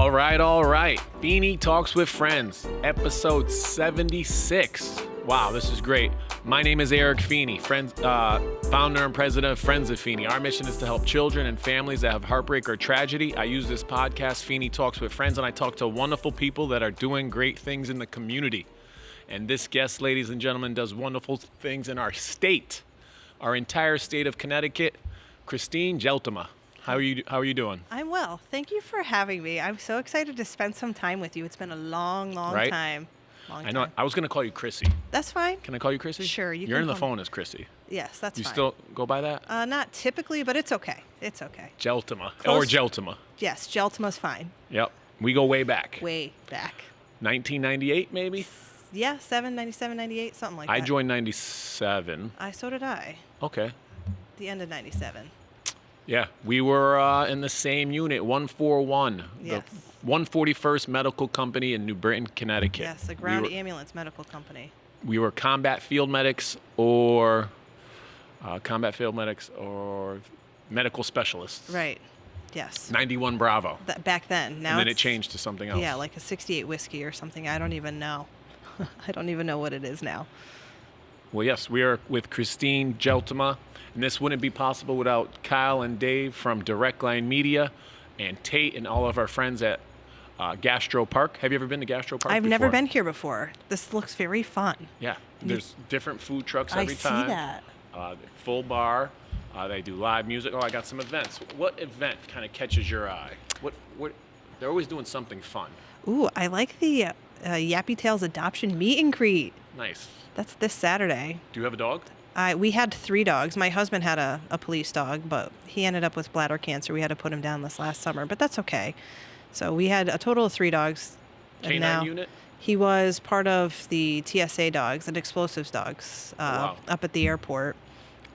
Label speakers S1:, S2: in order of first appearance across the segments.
S1: All right. Feeney Talks with Friends, episode 76. Wow, this is great. My name is Eric Feeney, founder and president of Friends of Feeney. Our mission is to help children and families that have heartbreak or tragedy. I use this podcast, Feeney Talks with Friends, and I talk to wonderful people that are doing great things in the community. And this guest, ladies and gentlemen, does wonderful things in our state, our entire state of Connecticut. Christine Jeltema. How are you doing?
S2: I'm well. Thank you for having me. I'm so excited to spend some time with you. It's been a long time.
S1: I know. I was going to call you Chrissy.
S2: That's fine.
S1: Can I call you Chrissy?
S2: Sure.
S1: You're in the phone as Chrissy.
S2: Yes, that's fine.
S1: You still go by that?
S2: Not typically, but it's okay. It's okay.
S1: Jeltema.
S2: Close.
S1: Or Jeltema.
S2: Yes, Jeltema's fine.
S1: Yep. We go way back.
S2: Way back.
S1: 1998, maybe?
S2: Yeah, 97, 98, something like that.
S1: I joined 97.
S2: So did I.
S1: Okay.
S2: The end of 97.
S1: Yeah, we were in the same unit, 141,
S2: Yes.
S1: the 141st Medical Company in New Britain, Connecticut.
S2: Yes, the ground ambulance medical company.
S1: We were combat field medics or medical specialists.
S2: Right. Yes.
S1: 91 Bravo.
S2: Back then. Now
S1: and then it changed to something else.
S2: Yeah, like a 68 whiskey or something. I don't even know. I don't even know what it is now.
S1: Well, yes, we are with Christine Jeltema, and this wouldn't be possible without Kyle and Dave from Direct Line Media and Tate and all of our friends at Gastro Park. Have you ever been to Gastro Park
S2: I've
S1: before?
S2: never been here before. This looks very fun.
S1: Yeah, there's different food trucks every
S2: I see
S1: time.
S2: that.
S1: Full bar. They do live music. Oh, I got some events. What event kind of catches your eye? What? They're always doing something fun.
S2: Ooh, I like the Yappy Tales adoption meet and greet.
S1: Nice.
S2: That's this Saturday.
S1: Do you have a dog?
S2: We had 3 dogs. My husband had a police dog, but he ended up with bladder cancer. We had to put him down this last summer, but that's okay. So we had a total of 3 dogs.
S1: Canine
S2: now
S1: unit?
S2: He was part of the TSA dogs and explosives dogs up at the airport,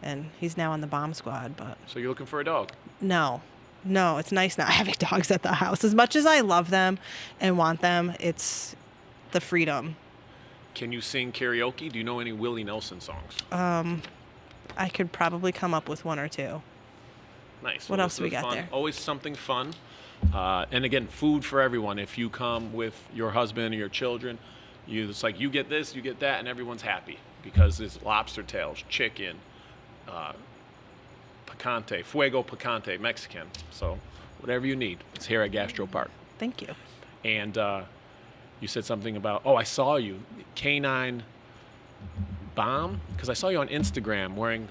S2: and he's now on the bomb squad. But
S1: So you're looking for a dog?
S2: No, it's nice not having dogs at the house. As much as I love them and want them, it's the freedom.
S1: Can you sing karaoke? Do you know any Willie Nelson songs?
S2: I could probably come up with 1 or 2.
S1: Nice.
S2: What else do we got
S1: fun.
S2: there?
S1: Always something fun. And again, food for everyone. If you come with your husband or your children, it's like you get this, you get that, and everyone's happy because there's lobster tails, chicken, picante, fuego picante, Mexican. So whatever you need, it's here at Gastro Park.
S2: Thank you.
S1: And you said something about, I saw you, canine bomb, because I saw you on Instagram wearing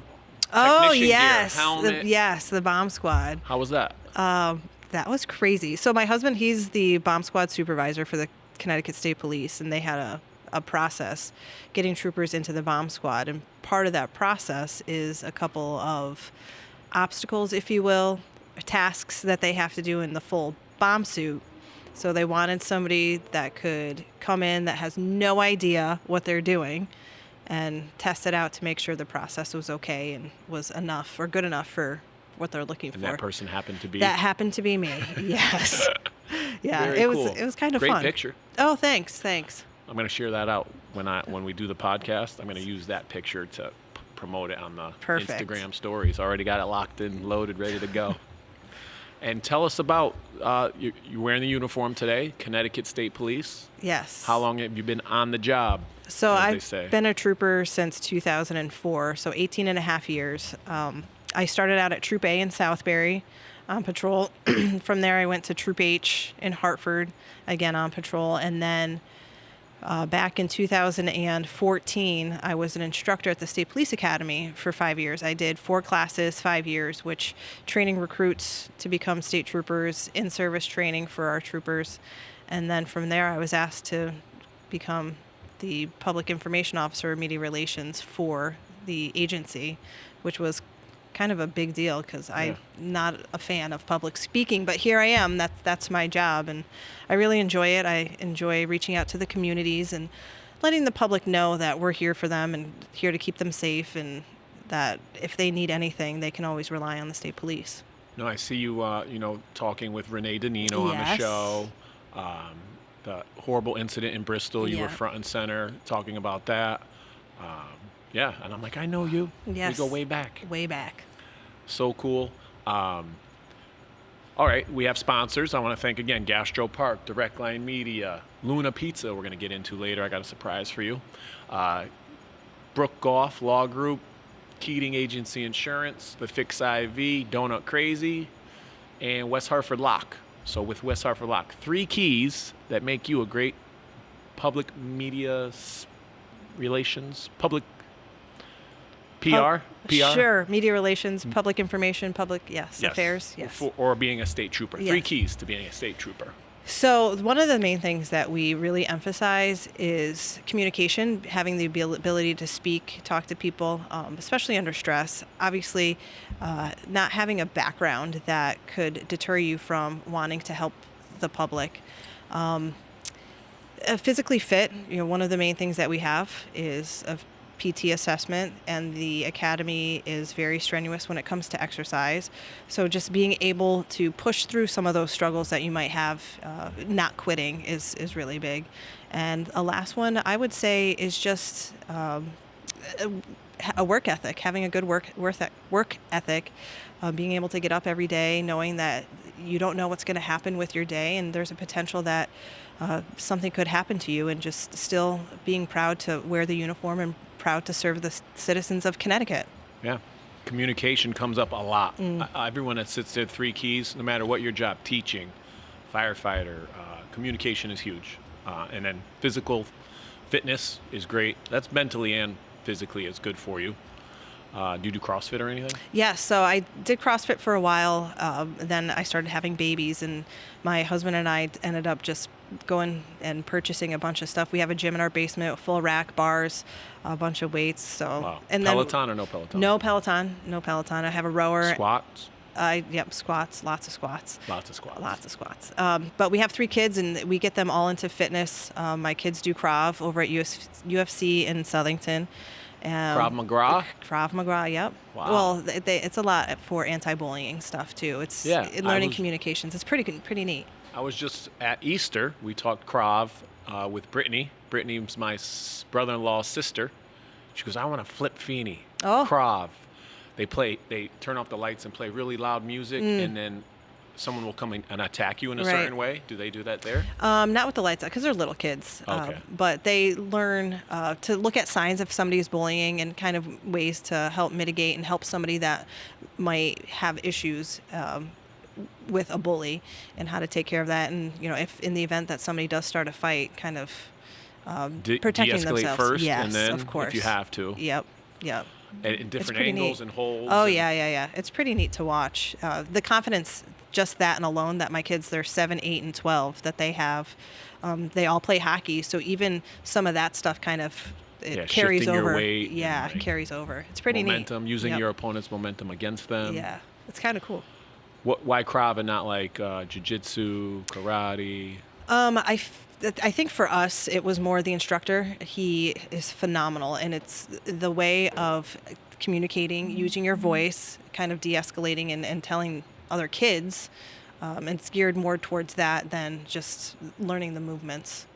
S1: technician gear, helmet.
S2: The bomb squad.
S1: How was that?
S2: That was crazy. So my husband, he's the bomb squad supervisor for the Connecticut State Police, and they had a process getting troopers into the bomb squad. And part of that process is a couple of obstacles, if you will, tasks that they have to do in the full bomb suit. So they wanted somebody that could come in that has no idea what they're doing and test it out to make sure the process was okay and was enough or good enough for what they're looking for.
S1: And that person happened to be?
S2: That happened to be me, yes. Yeah,
S1: Very cool.
S2: It was kind of
S1: fun.
S2: fun.
S1: Great picture.
S2: Oh, thanks.
S1: I'm going to share that out when we do the podcast. I'm going to use that picture to promote it on the Instagram stories. Already got it locked in, loaded, ready to go. And tell us about, you're wearing the uniform today, Connecticut State Police.
S2: Yes.
S1: How long have you been on the job?
S2: So I've been a trooper since 2004, so 18 and a half years. I started out at Troop A in Southbury on patrol. From there, I went to Troop H in Hartford, again on patrol. And then back in 2014, I was an instructor at the State Police Academy for 5 years. I did 4 classes, 5 years, which training recruits to become state troopers, in-service training for our troopers. And then from there, I was asked to become the public information officer, media relations for the agency, which was kind of a big deal because I'm not a fan of public speaking, but here I am. That's my job, and I really enjoy it. I enjoy reaching out to the communities and letting the public know that we're here for them and here to keep them safe, and that if they need anything, they can always rely on the state police.
S1: No, I see you, talking with Renee Danino on the show. The horrible incident in Bristol, you were front and center talking about that. And I'm like, I know you.
S2: Yes.
S1: We go way back.
S2: Way back.
S1: So cool. All right, we have sponsors. I want to thank again Gastro Park, Direct Line Media, Luna Pizza. We're going to get into later. I got a surprise for you. Brook Golf Law Group, Keating Agency Insurance, The Fix IV, Donut Crazy, and West Hartford Lock. So with West Hartford Lock, 3 keys that make you a great public media relations, public PR? PR?
S2: Sure. Media relations, public information, public, yes. Affairs, yes.
S1: Or being a state trooper.
S2: Yes.
S1: 3 keys to being a state trooper.
S2: So one of the main things that we really emphasize is communication, having the ability to speak, talk to people, especially under stress. Obviously, not having a background that could deter you from wanting to help the public. Physically fit, one of the main things that we have is a PT assessment, and the academy is very strenuous when it comes to exercise. So just being able to push through some of those struggles that you might have, not quitting is really big. And a last one I would say is just a work ethic, having a good work ethic, being able to get up every day, knowing that you don't know what's going to happen with your day, and there's a potential that something could happen to you, and just still being proud to wear the uniform and proud to serve the citizens of Connecticut.
S1: Yeah. Communication comes up a lot. Everyone that sits there, 3 keys, no matter what your job, teaching, firefighter, communication is huge. And then physical fitness is great. That's mentally and physically is good for you. Do you do CrossFit or anything?
S2: Yeah, so I did CrossFit for a while. Then I started having babies, and my husband and I ended up just going and purchasing a bunch of stuff. We have a gym in our basement with full rack, bars, a bunch of weights. So,
S1: wow.
S2: And
S1: Peloton or no Peloton?
S2: No Peloton. No Peloton. I have a rower.
S1: Squats?
S2: Yep, squats, lots of squats.
S1: Lots of squats.
S2: But we have 3 kids, and we get them all into fitness. My kids do Krav over at UFC in Southington.
S1: Krav Maga?
S2: Krav Maga, yep.
S1: Wow.
S2: Well, it's a lot for anti-bullying stuff, too. It's learning communications. It's pretty neat.
S1: I was just at Easter. We talked Krav with Brittany. Brittany's my brother-in-law's sister. She goes, I want to flip Feeney.
S2: Oh.
S1: Krav. They turn off the lights and play really loud music, and then someone will come in and attack you in a certain way. Do they do that there?
S2: Not with the lights out, because they're little kids.
S1: Okay.
S2: But they learn to look at signs if somebody is bullying, and kind of ways to help mitigate and help somebody that might have issues with a bully, and how to take care of that. And, if in the event that somebody does start a fight, kind of protecting
S1: de-escalate
S2: themselves.
S1: first,
S2: yes,
S1: and then
S2: of course.
S1: if you have to.
S2: Yep.
S1: In different angles
S2: neat.
S1: and holds.
S2: Oh, yeah. It's pretty neat to watch. The confidence, just that and alone, that my kids, they're 7, 8, and 12, that they have. They all play hockey, so even some of that stuff kind of carries over.
S1: Your weight
S2: carries over. It's pretty
S1: momentum, using your opponent's momentum against them.
S2: Yeah, it's kind of cool.
S1: Why Krav and not like jiu-jitsu, karate?
S2: I think for us, it was more the instructor. He is phenomenal, and it's the way of communicating, using your voice, kind of de-escalating and telling other kids. It's geared more towards that than just learning the movements.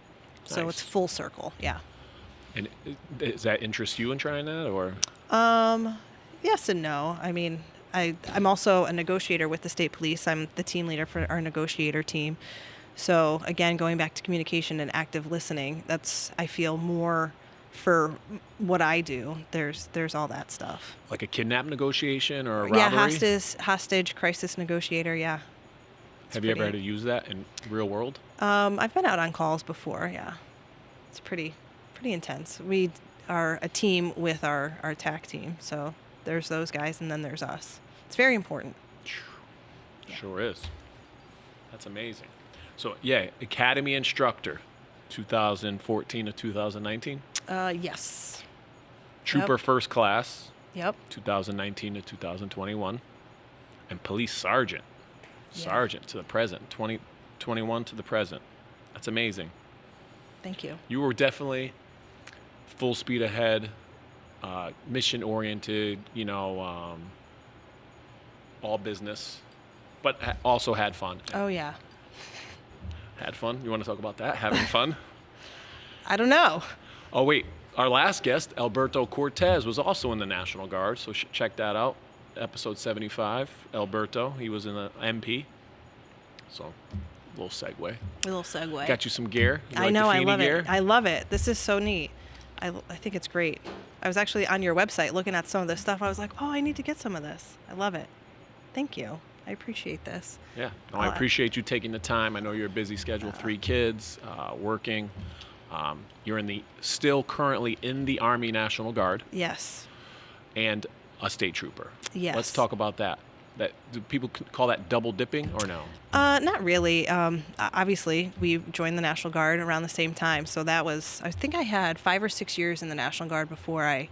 S2: So
S1: Nice.
S2: It's full circle, yeah.
S1: And does that interest you in trying that, or?
S2: Yes and no. I mean, I'm also a negotiator with the state police. I'm the team leader for our negotiator team. So again, going back to communication and active listening, that's, I feel, more for what I do. There's all that stuff.
S1: Like a kidnap negotiation or a robbery?
S2: Yeah, hostage crisis negotiator, yeah.
S1: Have you ever had to use that in real world?
S2: I've been out on calls before, yeah. It's pretty intense. We are a team with our TAC team, so there's those guys and then there's us. It's very important.
S1: Sure is. That's amazing. So, Academy Instructor, 2014 to 2019?
S2: Yes.
S1: Trooper First Class,
S2: Yep.
S1: 2019 to 2021. And Police Sergeant.
S2: Yeah.
S1: Sergeant to the present, 2021 to the present. That's amazing.
S2: Thank you.
S1: You were definitely full speed ahead, mission-oriented, all business, but also had fun.
S2: Oh, yeah.
S1: Had fun? You want to talk about that? Having fun?
S2: I don't know.
S1: Oh, wait. Our last guest, Alberto Cortez, was also in the National Guard, so check that out. Episode 75, Alberto. He was in the MP. So, little segue.
S2: A little segue.
S1: Got you some gear. You
S2: I
S1: like
S2: know,
S1: the
S2: I
S1: Feeney
S2: love
S1: gear?
S2: it. I love it. This is so neat. I think it's great. I was actually on your website looking at some of this stuff. I was like, oh, I need to get some of this. I love it. Thank you. I appreciate this.
S1: Yeah. No, I appreciate you taking the time. I know you're a busy schedule, 3 kids, working. You're still currently in the Army National Guard.
S2: Yes.
S1: And a state trooper.
S2: Yes.
S1: Let's talk about that. Do people call that double dipping or no?
S2: Not really. Obviously, we joined the National Guard around the same time. So I think I had 5 or 6 years in the National Guard before I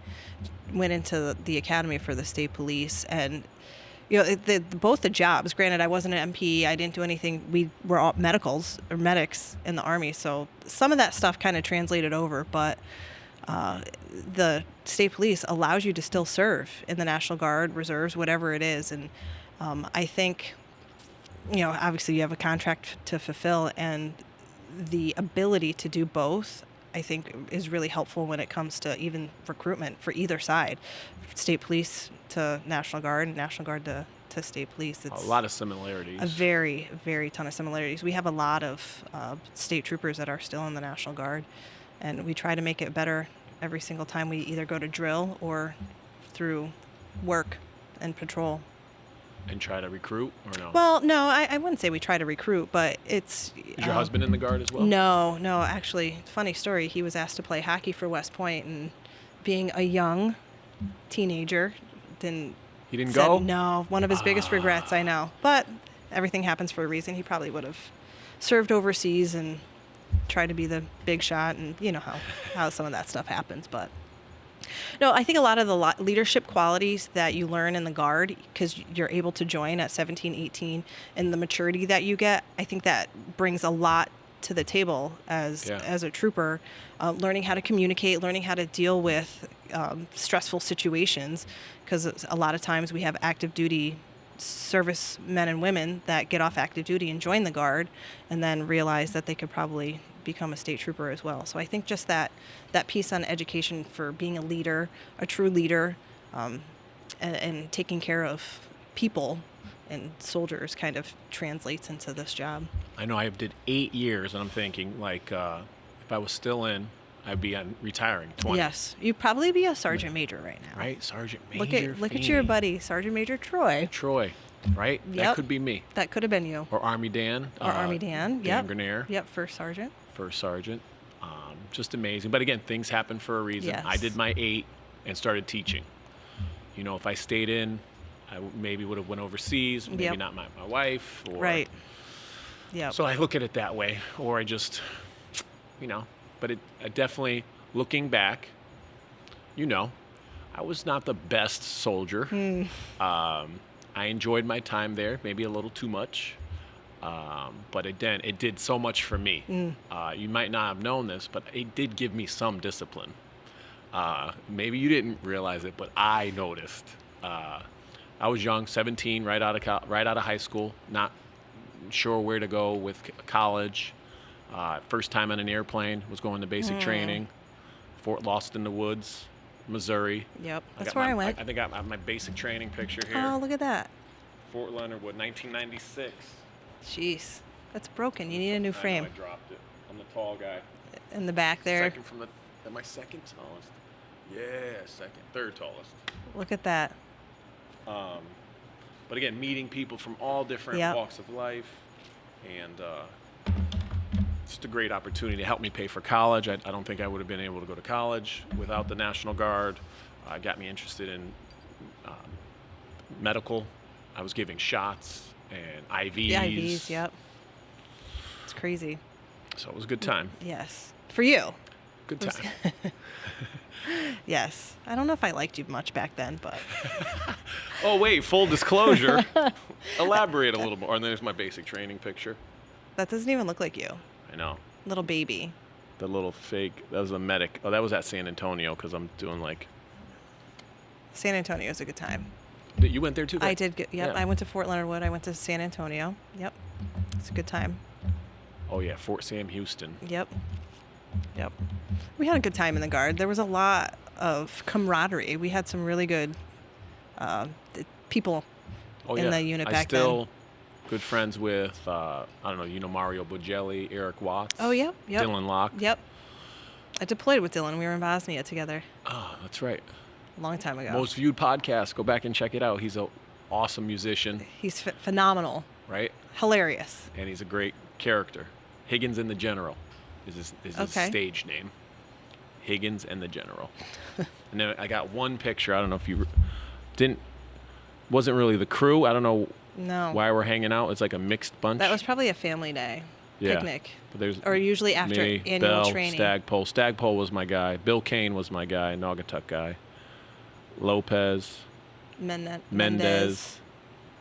S2: went into the academy for the state police. And, both the jobs, granted, I wasn't an MP. I didn't do anything. We were all medics in the Army. So some of that stuff kind of translated over. But the state police allows you to still serve in the National Guard, reserves, whatever it is. And I think, obviously you have a contract to fulfill, and the ability to do both, I think, is really helpful when it comes to even recruitment for either side, state police to National Guard and National Guard to state police. It's
S1: a lot of similarities.
S2: A very, very ton of similarities. We have a lot of state troopers that are still in the National Guard, and we try to make it better every single time we either go to drill or through work and patrol.
S1: And try to recruit or no?
S2: Well, no, I wouldn't say we try to recruit, but it's...
S1: Is your husband in the Guard as well?
S2: No, actually, funny story. He was asked to play hockey for West Point, and being a young teenager,
S1: He didn't go?
S2: No, one of his biggest regrets, I know. But everything happens for a reason. He probably would have served overseas and tried to be the big shot, and you know how some of that stuff happens, but... No, I think a lot of the leadership qualities that you learn in the Guard, because you're able to join at 17, 18, and the maturity that you get, I think that brings a lot to the table as a trooper, learning how to communicate, learning how to deal with stressful situations, because a lot of times we have active duty service men and women that get off active duty and join the Guard and then realize that they could probably become a state trooper as well. So I think just that piece on education for being a leader, a true leader, and taking care of people and soldiers kind of translates into this job.
S1: I know I did 8 years, and I'm thinking, like, if I was still in, I'd be retiring 20.
S2: Yes. You'd probably be a sergeant major right now.
S1: Right? Sergeant Major
S2: Look at your buddy, Sergeant Major Troy.
S1: Right?
S2: Yep.
S1: That could be me.
S2: That could have been you.
S1: Or Army Dan.
S2: Army Dan.
S1: Dan Grenier.
S2: Yep, first sergeant.
S1: Just amazing. But again, things happen for a reason.
S2: Yes.
S1: I did my 8 and started teaching. If I stayed in, I maybe would have went overseas, maybe not my wife. Or,
S2: right. Yeah.
S1: So I look at it that way. Or I just, but I definitely, looking back, I was not the best soldier. I enjoyed my time there, maybe a little too much. But again, it did so much for me. You might not have known this, but it did give me some discipline. Maybe you didn't realize it, but I noticed. I was young, 17, right out of high school, not sure where to go with college. First time on an airplane, was going to basic training. Fort Lost in the Woods, Missouri.
S2: Yep, that's where I went.
S1: I think I have my basic training picture here.
S2: Oh, look at that.
S1: Fort Leonard Wood, 1996.
S2: Jeez, that's broken. You need a new frame.
S1: I dropped it. I'm the tall guy.
S2: In the back there.
S1: Am I second tallest? Yeah, third tallest.
S2: Look at that.
S1: But again, meeting people from all different walks of life, and it's just a great opportunity to help me pay for college. I don't think I would have been able to go to college without the National Guard. Got me interested in medical. I was giving shots and IVs.
S2: The IVs, yep. It's crazy.
S1: So it was a good time.
S2: Yes. For you.
S1: Good time.
S2: Yes. I don't know if I liked you much back then, but...
S1: Oh, wait. Full disclosure. Elaborate a little more. And there's my basic training picture.
S2: That doesn't even look like you.
S1: I know.
S2: Little baby.
S1: The little fake. That was a medic. Oh, that was at San Antonio because I'm doing
S2: San Antonio is a good time.
S1: You went there too?
S2: I did. Yep. Yeah. I went to Fort Leonard Wood. I went to San Antonio. Yep. It's a good time.
S1: Oh, yeah. Fort Sam Houston.
S2: Yep. We had a good time in the Guard. There was a lot of camaraderie. We had some really good people in the unit back then.
S1: Good friends with, I don't know, you know Mario Bugelli, Eric Watts.
S2: Oh, yep.
S1: Dylan Locke.
S2: Yep. I deployed with Dylan. We were in Bosnia together.
S1: Oh, that's right.
S2: A long time ago.
S1: Most viewed podcast. Go back and check it out. He's an awesome musician.
S2: He's phenomenal.
S1: Right?
S2: Hilarious.
S1: And he's a great character. Higgins and the General is his stage name. Higgins and the General. And then I got one picture. I don't know if you wasn't really the crew. I don't know why we're hanging out. It's like a mixed bunch.
S2: That was probably a family day.
S1: Yeah.
S2: Picnic.
S1: But
S2: or usually after
S1: me,
S2: annual
S1: Bell,
S2: training.
S1: Stagpole. Stagpole was my guy. Bill Kane was my guy. Naugatuck guy. Lopez. Mendez.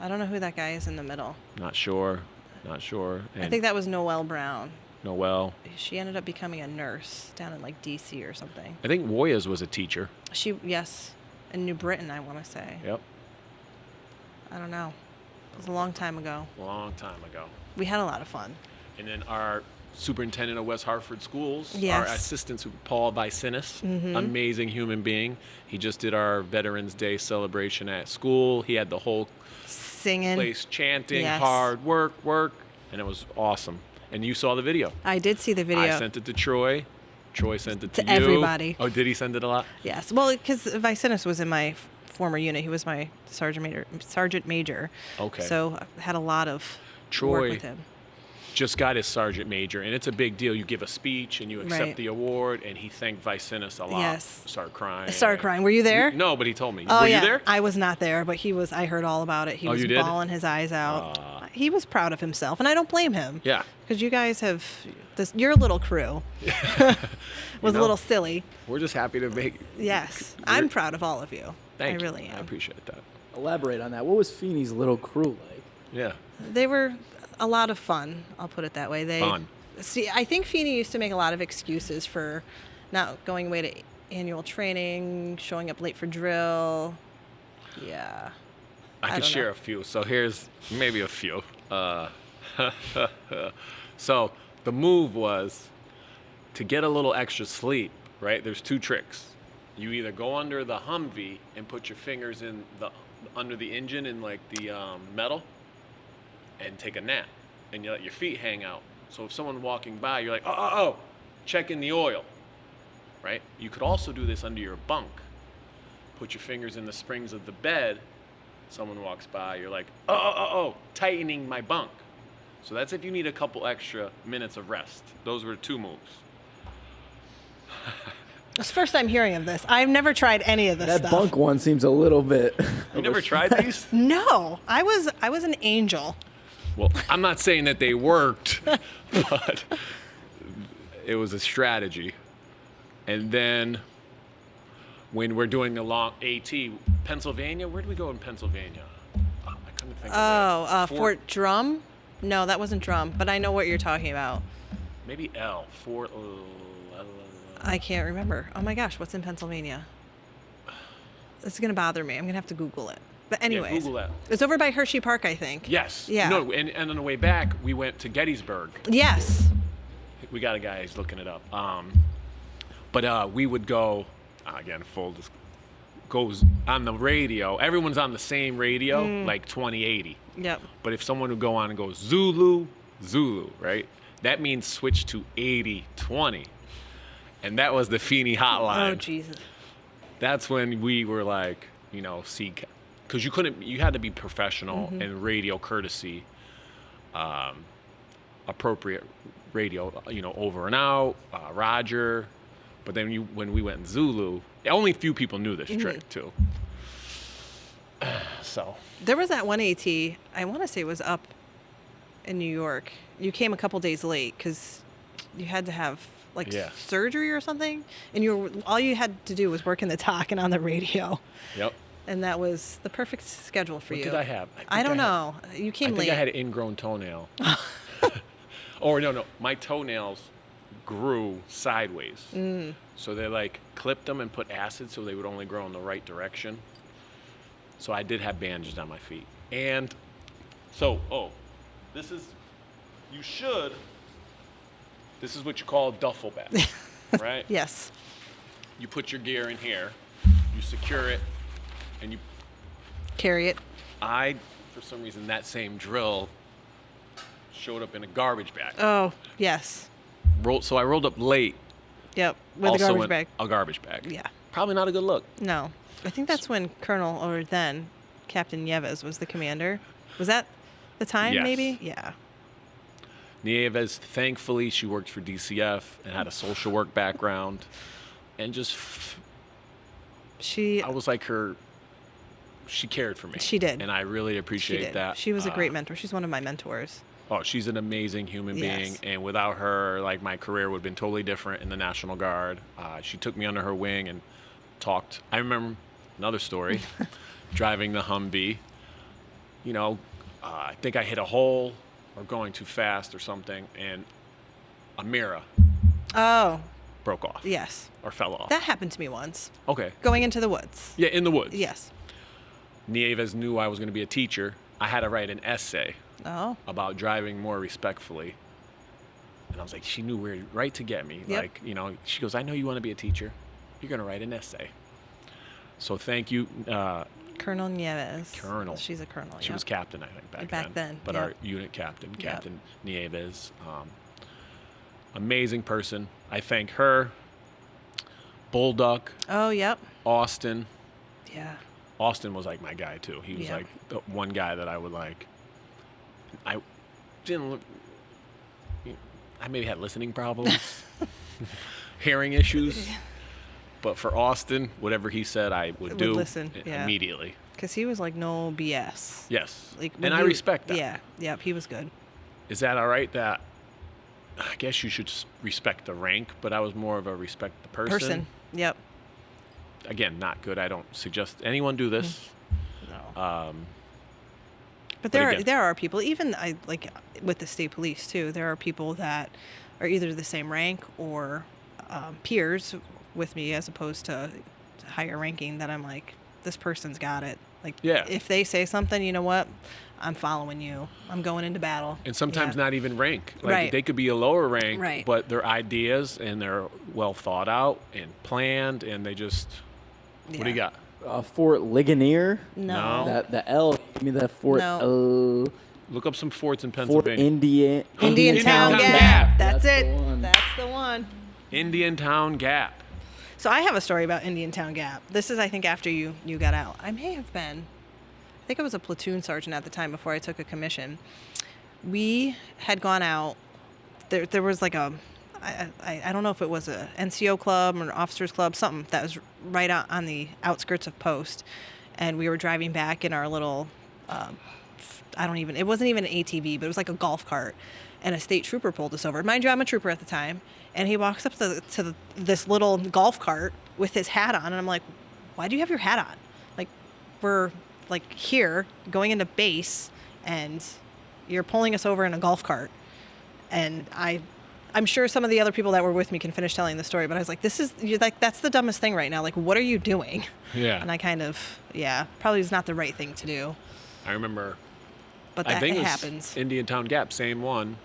S2: I don't know who that guy is in the middle.
S1: Not sure. And
S2: I think that was Noelle Brown.
S1: Noelle.
S2: She ended up becoming a nurse down in like D.C. or something.
S1: I think Woyas was a teacher.
S2: Yes, in New Britain, I want to say.
S1: Yep.
S2: I don't know. It was a long time ago. We had a lot of fun.
S1: And then our superintendent of West Hartford Schools,
S2: Yes.
S1: our assistant, Paul Vicinus, amazing human being. He just did our Veterans Day celebration at school. He had the whole
S2: Singing.
S1: place chanting,
S2: Yes.
S1: hard work, and it was awesome. And you saw the video.
S2: I did see the video.
S1: I sent it to Troy. Troy sent it to you.
S2: everybody.
S1: Oh, did he send it a lot?
S2: Yes. Well, because Vicinus was in my former unit. He was my sergeant major.
S1: Okay.
S2: So I had a lot of
S1: Troy
S2: work with him.
S1: just got his sergeant major, and it's a big deal. You give a speech and you accept
S2: Right.
S1: the award, and he thanked Vicinus a lot.
S2: Yes.
S1: Started crying.
S2: I started crying. Were you there?
S1: No, but he told me.
S2: Oh,
S1: Were
S2: yeah.
S1: you there?
S2: I was not there, but he was. I heard all about it. He was
S1: you did?
S2: bawling his eyes out. He was proud of himself, and I don't blame him.
S1: Yeah.
S2: Because you guys have your little crew was a little silly.
S1: We're just happy to make.
S2: Yes, I'm proud of all of you.
S1: Thank
S2: I
S1: you.
S2: really am.
S1: I appreciate that.
S3: Elaborate on that. What was Feeney's little crew like?
S1: Yeah.
S2: They were a lot of fun. I'll put it that way.
S1: Fun.
S2: See, I think Feeney used to make a lot of excuses for not going away to annual training, showing up late for drill. Yeah.
S1: I could
S2: don't
S1: share
S2: know.
S1: a few. So here's maybe a few. So the move was to get a little extra sleep, right? There's two tricks. You either go under the Humvee and put your fingers in under the engine in like the metal and take a nap, and you let your feet hang out. So if someone walking by, you're like, oh, checking the oil, right? You could also do this under your bunk. Put your fingers in the springs of the bed. Someone walks by, you're like, oh, tightening my bunk. So that's if you need a couple extra minutes of rest. Those were two moves.
S2: It's the first time hearing of this. I've never tried any of this
S3: That
S2: stuff.
S3: bunk one seems a little bit.
S1: You never tried these?
S2: No, I was an angel.
S1: Well, I'm not saying that they worked, but it was a strategy. And then when we're doing a long AT, Pennsylvania, where did we go in Pennsylvania? I couldn't think of it.
S2: Fort Drum? No, that wasn't Drum, but I know what you're talking about.
S1: Maybe Fort.
S2: I can't remember. Oh my gosh, what's in Pennsylvania? It's gonna bother me. I'm gonna have to Google it. But anyways,
S1: Yeah, Google that.
S2: It's over by Hershey Park, I think.
S1: Yes.
S2: Yeah.
S1: No, and on the way back, we went to Gettysburg.
S2: Yes.
S1: We got a guy who's looking it up. But we would go, again, goes on the radio. Everyone's on the same radio, like 2080.
S2: Yep.
S1: But if someone would go on and go Zulu, right? That means switch to 8020. And that was the Feeney hotline.
S2: Oh Jesus.
S1: That's when we were like, because you had to be professional and radio courtesy, appropriate radio, over and out, Roger. But then when we went in Zulu, only a few people knew this trick too. So
S2: There was that one AT, I want to say it was up in New York. You came a couple days late because you had to have surgery or something, and all you had to do was work in the talk and on the radio.
S1: Yep.
S2: And that was the perfect schedule for you.
S1: What did I have?
S2: I don't know. You came late.
S1: I think I had an ingrown toenail. Or no, my toenails grew sideways. So they like clipped them and put acid so they would only grow in the right direction. So I did have bandages on my feet. And so, this is what you call a duffel bag, right?
S2: Yes.
S1: You put your gear in here, you secure it, and you
S2: Carry it.
S1: for some reason, that same drill, showed up in a garbage bag.
S2: Oh, yes.
S1: So I rolled up late.
S2: Yep, with a
S1: also
S2: garbage
S1: in
S2: bag.
S1: A garbage bag.
S2: Yeah.
S1: Probably not a good look.
S2: No. I think that's when Colonel, or then Captain Nieves was the commander. Was that the time,
S1: Yes.
S2: maybe? Yeah.
S1: Nieves, thankfully, she worked for DCF and had a social work background. And just, I was like she cared for me.
S2: She did.
S1: And I really
S2: She
S1: appreciate
S2: did.
S1: that.
S2: She was a great mentor. She's one of my mentors.
S1: Oh, she's an amazing human being.
S2: Yes.
S1: And without her, like, my career would have been totally different in the National Guard. She took me under her wing and talked. I remember another story, driving the Humvee. You know, I think I hit a hole or going too fast or something, and a mirror
S2: Oh,
S1: broke off.
S2: yes.
S1: Or fell off.
S2: That happened to me once.
S1: Okay.
S2: Going into the woods.
S1: Yeah, in the woods.
S2: Yes.
S1: Nieves knew I was going to be a teacher. I had to write an essay
S2: Oh.
S1: about driving more respectfully. And I was like, she knew where right to get me.
S2: Yep.
S1: Like, you know, she goes, I know you want to be a teacher. You're going to write an essay. So thank you.
S2: Colonel Nieves.
S1: Colonel.
S2: She's a colonel,
S1: She
S2: yeah.
S1: was captain, I think, back then.
S2: Back then,
S1: But
S2: yep.
S1: our unit captain, Captain Nieves. Amazing person. I thank her. Bulldog,
S2: Oh, yep.
S1: Austin.
S2: Yeah.
S1: Austin was like my guy too. He was
S2: Yeah.
S1: like the one guy that I would like. I didn't look. I maybe had listening problems, hearing issues, but for Austin, whatever he said, I would do
S2: listen, yeah.
S1: immediately.
S2: Because he was like, no BS.
S1: Yes,
S2: Like,
S1: and
S2: when
S1: I
S2: you-
S1: respect that.
S2: Yeah. Yep. He was good.
S1: Is that all right? That I guess you should respect the rank, but I was more of a respect the person.
S2: Yep.
S1: Again, not good. I don't suggest anyone do this.
S2: No. But
S1: again-
S2: there are people, even like with the state police too. There are people that are either the same rank or peers with me, as opposed to higher ranking. That I'm like, this person's got it. Like,
S1: Yeah.
S2: if they say something, you know what? I'm following you. I'm going into battle.
S1: And sometimes
S2: Yeah.
S1: not even rank. Like
S2: Right.
S1: they could be a lower rank,
S2: Right.
S1: but their ideas and they're well thought out and planned, and they just. What do you
S2: Yeah.
S1: got?
S3: Fort Ligonier.
S2: No.
S1: No.
S3: The L. Give me that Fort.
S2: No.
S1: Look up some forts in
S3: Fort
S1: Pennsylvania.
S3: Indian.
S2: Indian Town
S1: Town
S2: Gap.
S1: Gap.
S2: That's
S3: That's
S2: it.
S3: the one.
S2: That's the one.
S1: Indian Town Gap.
S2: So I have a story about Indian Town Gap. This is, I think, after you got out. I may have been. I think I was a platoon sergeant at the time before I took a commission. We had gone out. There was like a, I don't know if it was a NCO club or an officers club, something that was right out on the outskirts of Post. And we were driving back in our little, it wasn't even an ATV, but it was like a golf cart. And a state trooper pulled us over. Mind you, I'm a trooper at the time. And he walks up to this little golf cart with his hat on. And I'm like, why do you have your hat on? Like, we're like here going into base and you're pulling us over in a golf cart. And I'm sure some of the other people that were with me can finish telling the story, but I was like, that's the dumbest thing right now. Like, what are you doing?
S1: Yeah.
S2: And I kind of, probably was not the right thing to do,
S1: I remember.
S2: but
S1: I
S2: that
S1: think
S2: it
S1: it was
S2: happens.
S1: Indian Town Gap, same one.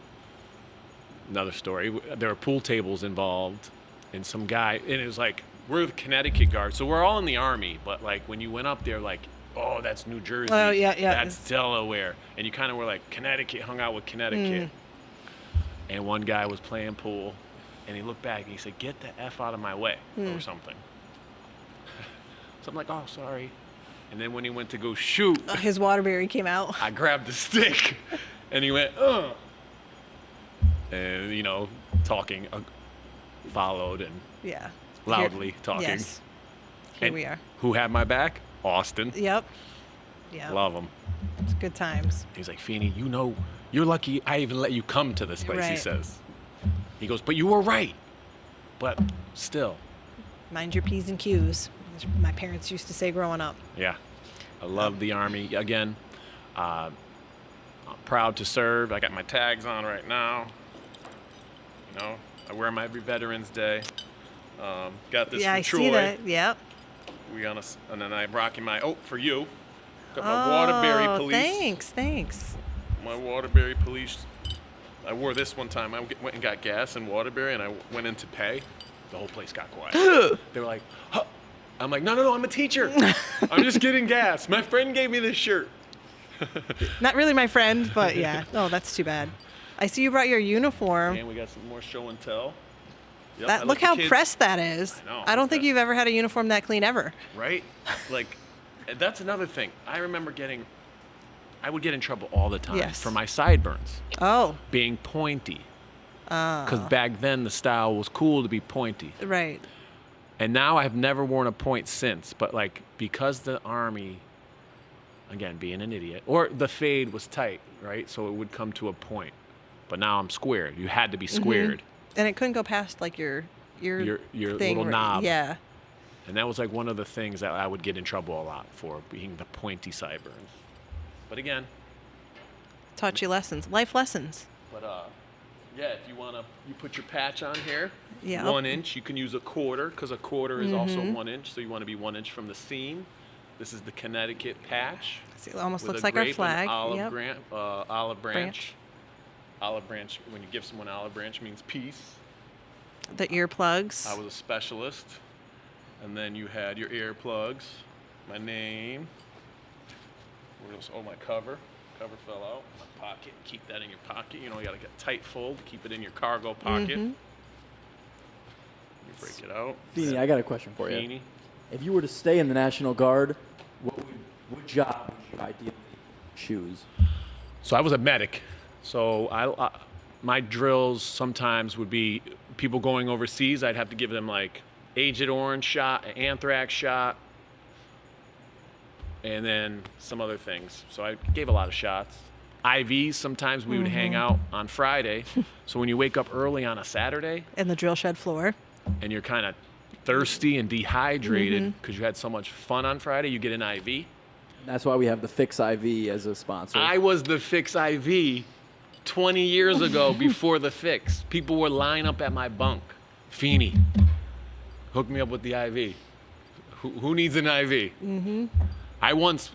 S1: Another story. There were pool tables involved, and some guy, and it was like, we're the Connecticut Guard, so we're all in the Army, but like when you went up there, like, oh, that's New Jersey.
S2: Oh, yeah.
S1: That's Delaware. And you kind of were like, Connecticut, hung out with Connecticut. And one guy was playing pool, and he looked back and he said, get the F out of my way, or something. So I'm like, oh, sorry. And then when he went to go shoot,
S2: His Waterbury came out.
S1: I grabbed the stick, and he went, ugh. And, talking followed, and
S2: Yeah.
S1: loudly talking.
S2: Yes. Here
S1: And
S2: we are.
S1: who had my back? Austin.
S2: Yep. Yeah.
S1: Love him.
S2: It's good times.
S1: He's like, Feeney, you're lucky I even let you come to this place, he
S2: Right.
S1: says. He goes, but you were right. But still,
S2: Mind your P's and Q's. As my parents used to say growing up.
S1: yeah. I love the Army. Again, I'm proud to serve. I got my tags on right now. I wear them every Veterans Day. Got this
S2: Yeah,
S1: from
S2: I
S1: Troy.
S2: see that. Yep.
S1: And then I'm rocking for you. Got my Waterbury police.
S2: Thanks.
S1: My Waterbury police. I wore this one time. I went and got gas in Waterbury, and I went in to pay. The whole place got quiet. They were like, huh. I'm like, no, I'm a teacher. I'm just getting gas. My friend gave me this shirt.
S2: Not really my friend, but yeah. Oh, that's too bad. I see you brought your uniform.
S1: And we got some more show and tell. Yep, I
S2: Look
S1: let the
S2: how
S1: kids-
S2: pressed that is.
S1: I know.
S2: I don't think you've ever had a uniform that clean ever.
S1: Right? Like, that's another thing. I remember I would get in trouble all the time
S2: Yes.
S1: for my sideburns
S2: Oh,
S1: being pointy. Because back then the style was cool to be pointy.
S2: right.
S1: And now I've never worn a point since. But like, because the Army, again, being an idiot, or the fade was tight, right? So it would come to a point. But now I'm squared. You had to be squared.
S2: And it couldn't go past like your
S1: Your
S2: thing,
S1: little knob.
S2: Yeah.
S1: And that was like one of the things that I would get in trouble a lot for, being the pointy sideburns. But again,
S2: Taught you lessons, life lessons.
S1: but yeah, if you you put your patch on here,
S2: Yeah.
S1: 1 inch. You can use a quarter, because a quarter is also 1 inch. So you want to be 1 inch from the seam. This is the Connecticut patch.
S2: See, it almost
S1: with
S2: looks
S1: a
S2: like our
S1: grape and
S2: flag.
S1: Olive,
S2: Yep.
S1: olive branch. Olive branch. When you give someone olive branch, means peace.
S2: The earplugs.
S1: I was a specialist. And then you had your earplugs, my name. Where else? Oh, my cover. Cover fell out. My pocket. Keep that in your pocket. You know, you got to get tight fold. Keep it in your cargo pocket. Let me break it out.
S3: Feeney, I got a question for you.
S1: Feeney.
S3: If you were to stay in the National Guard, what job would you ideally choose?
S1: So I was a medic. So my drills sometimes would be people going overseas. I'd have to give them like Agent Orange shot, an anthrax shot, and then some other things. So I gave a lot of shots. IVs, sometimes we would hang out on Friday. So when you wake up early on a Saturday
S2: And the drill shed floor.
S1: and you're kind of thirsty and dehydrated because you had so much fun on Friday, you get an IV.
S3: That's why we have the Fix IV as a sponsor.
S1: I was the Fix IV 20 years ago before the Fix. People would line up at my bunk. Feeney, hook me up with the IV. Who needs an IV? I once,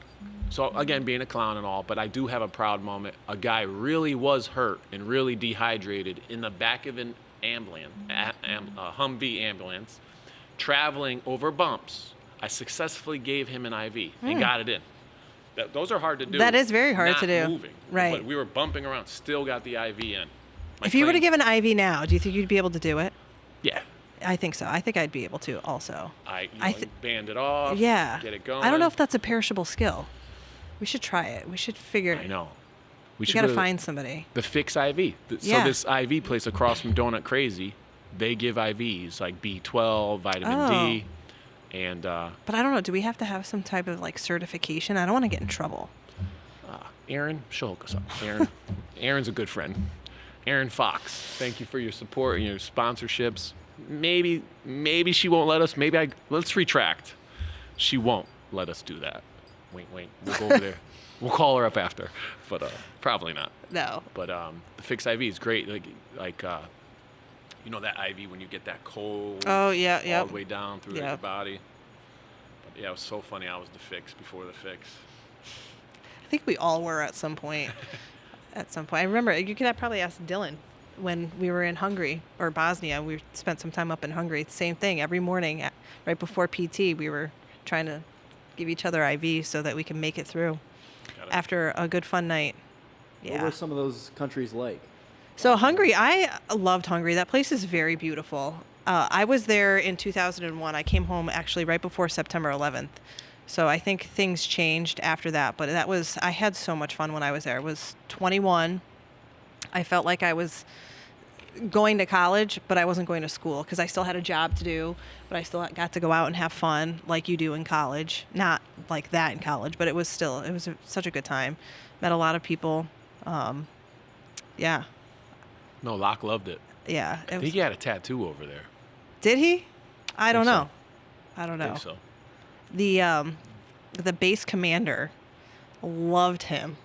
S1: so again, being a clown and all, but I do have a proud moment. A guy really was hurt and really dehydrated in the back of an ambulance, a Humvee ambulance, traveling over bumps. I successfully gave him an IV and got it in. Those are hard to do.
S2: That is very hard
S1: not
S2: to do.
S1: Moving.
S2: Right.
S1: But we were bumping around, still got the IV in. My
S2: If you were to
S1: claim-
S2: give an IV now, do you think you'd be able to do it?
S1: Yeah.
S2: I think so. I think I'd be able to also.
S1: I
S2: I
S1: band it off.
S2: Yeah.
S1: Get it going.
S2: I don't know if that's a perishable skill. We should try it. We should figure
S1: I know. We
S2: You
S1: should
S2: got to
S1: go
S2: find somebody.
S1: the Fix IV.
S2: Yeah.
S1: So this IV place across from Donut Crazy, they give IVs like B12, vitamin D, and
S2: But I don't know. Do we have to have some type of like certification? I don't want to get in trouble.
S1: Aaron, she'll hook us up. Aaron's a good friend. Aaron Fox, thank you for your support and your sponsorships. Maybe she won't let us. Let's retract. She won't let us do that. Wink, wink. We'll go over there. We'll call her up after, but probably not.
S2: No.
S1: But the Fix IV is great. Like you know that IV when you get that cold.
S2: Oh, yeah,
S1: all
S2: yep.
S1: the way down through your
S2: Yep.
S1: body. But yeah, it was so funny. I was the Fix before the Fix.
S2: I think we all were at some point. I remember you could have probably asked Dylan when we were in Hungary or Bosnia. We spent some time up in Hungary. Same thing. Every morning, right before PT, we were trying to give each other IV so that we can make it through
S1: Got it.
S2: after a good fun night.
S3: What
S2: Yeah.
S3: were some of those countries like?
S2: So Hungary, I loved Hungary. That place is very beautiful. I was there in 2001. I came home actually right before September 11th. So I think things changed after that. But I had so much fun when I was there. I was 21. I felt like I was going to college, but I wasn't going to school because I still had a job to do, but I still got to go out and have fun like you do in college. Not like that in college, but it was such a good time. Met a lot of people. Yeah.
S1: No, Locke loved it.
S2: Yeah.
S1: I think he had a tattoo over there.
S2: Did he? I don't
S1: so.
S2: know. I don't
S1: I
S2: know.
S1: think so.
S2: The base commander loved him.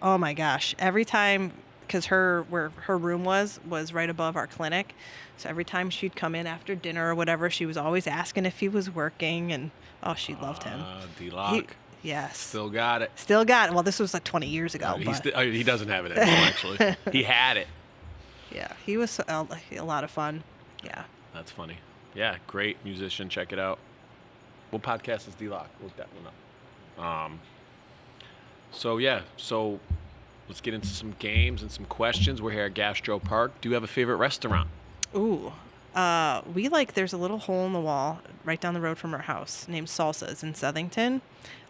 S2: Oh my gosh. Every time, because where her room was right above our clinic. So every time she'd come in after dinner or whatever, she was always asking if he was working, and she loved him.
S1: D Locke.
S2: Yes.
S1: Still got it.
S2: Still got it. Well, this was like 20 years ago.
S1: He doesn't have it anymore, actually. He had it.
S2: Yeah, he was a lot of fun. Yeah.
S1: That's funny. Yeah, great musician. Check it out. What podcast is D Locke? Look that one up. So Let's get into some games and some questions. We're here at Gastro Park. Do you have a favorite restaurant?
S2: Ooh. There's a little hole in the wall right down the road from our house named Salsa's in Southington.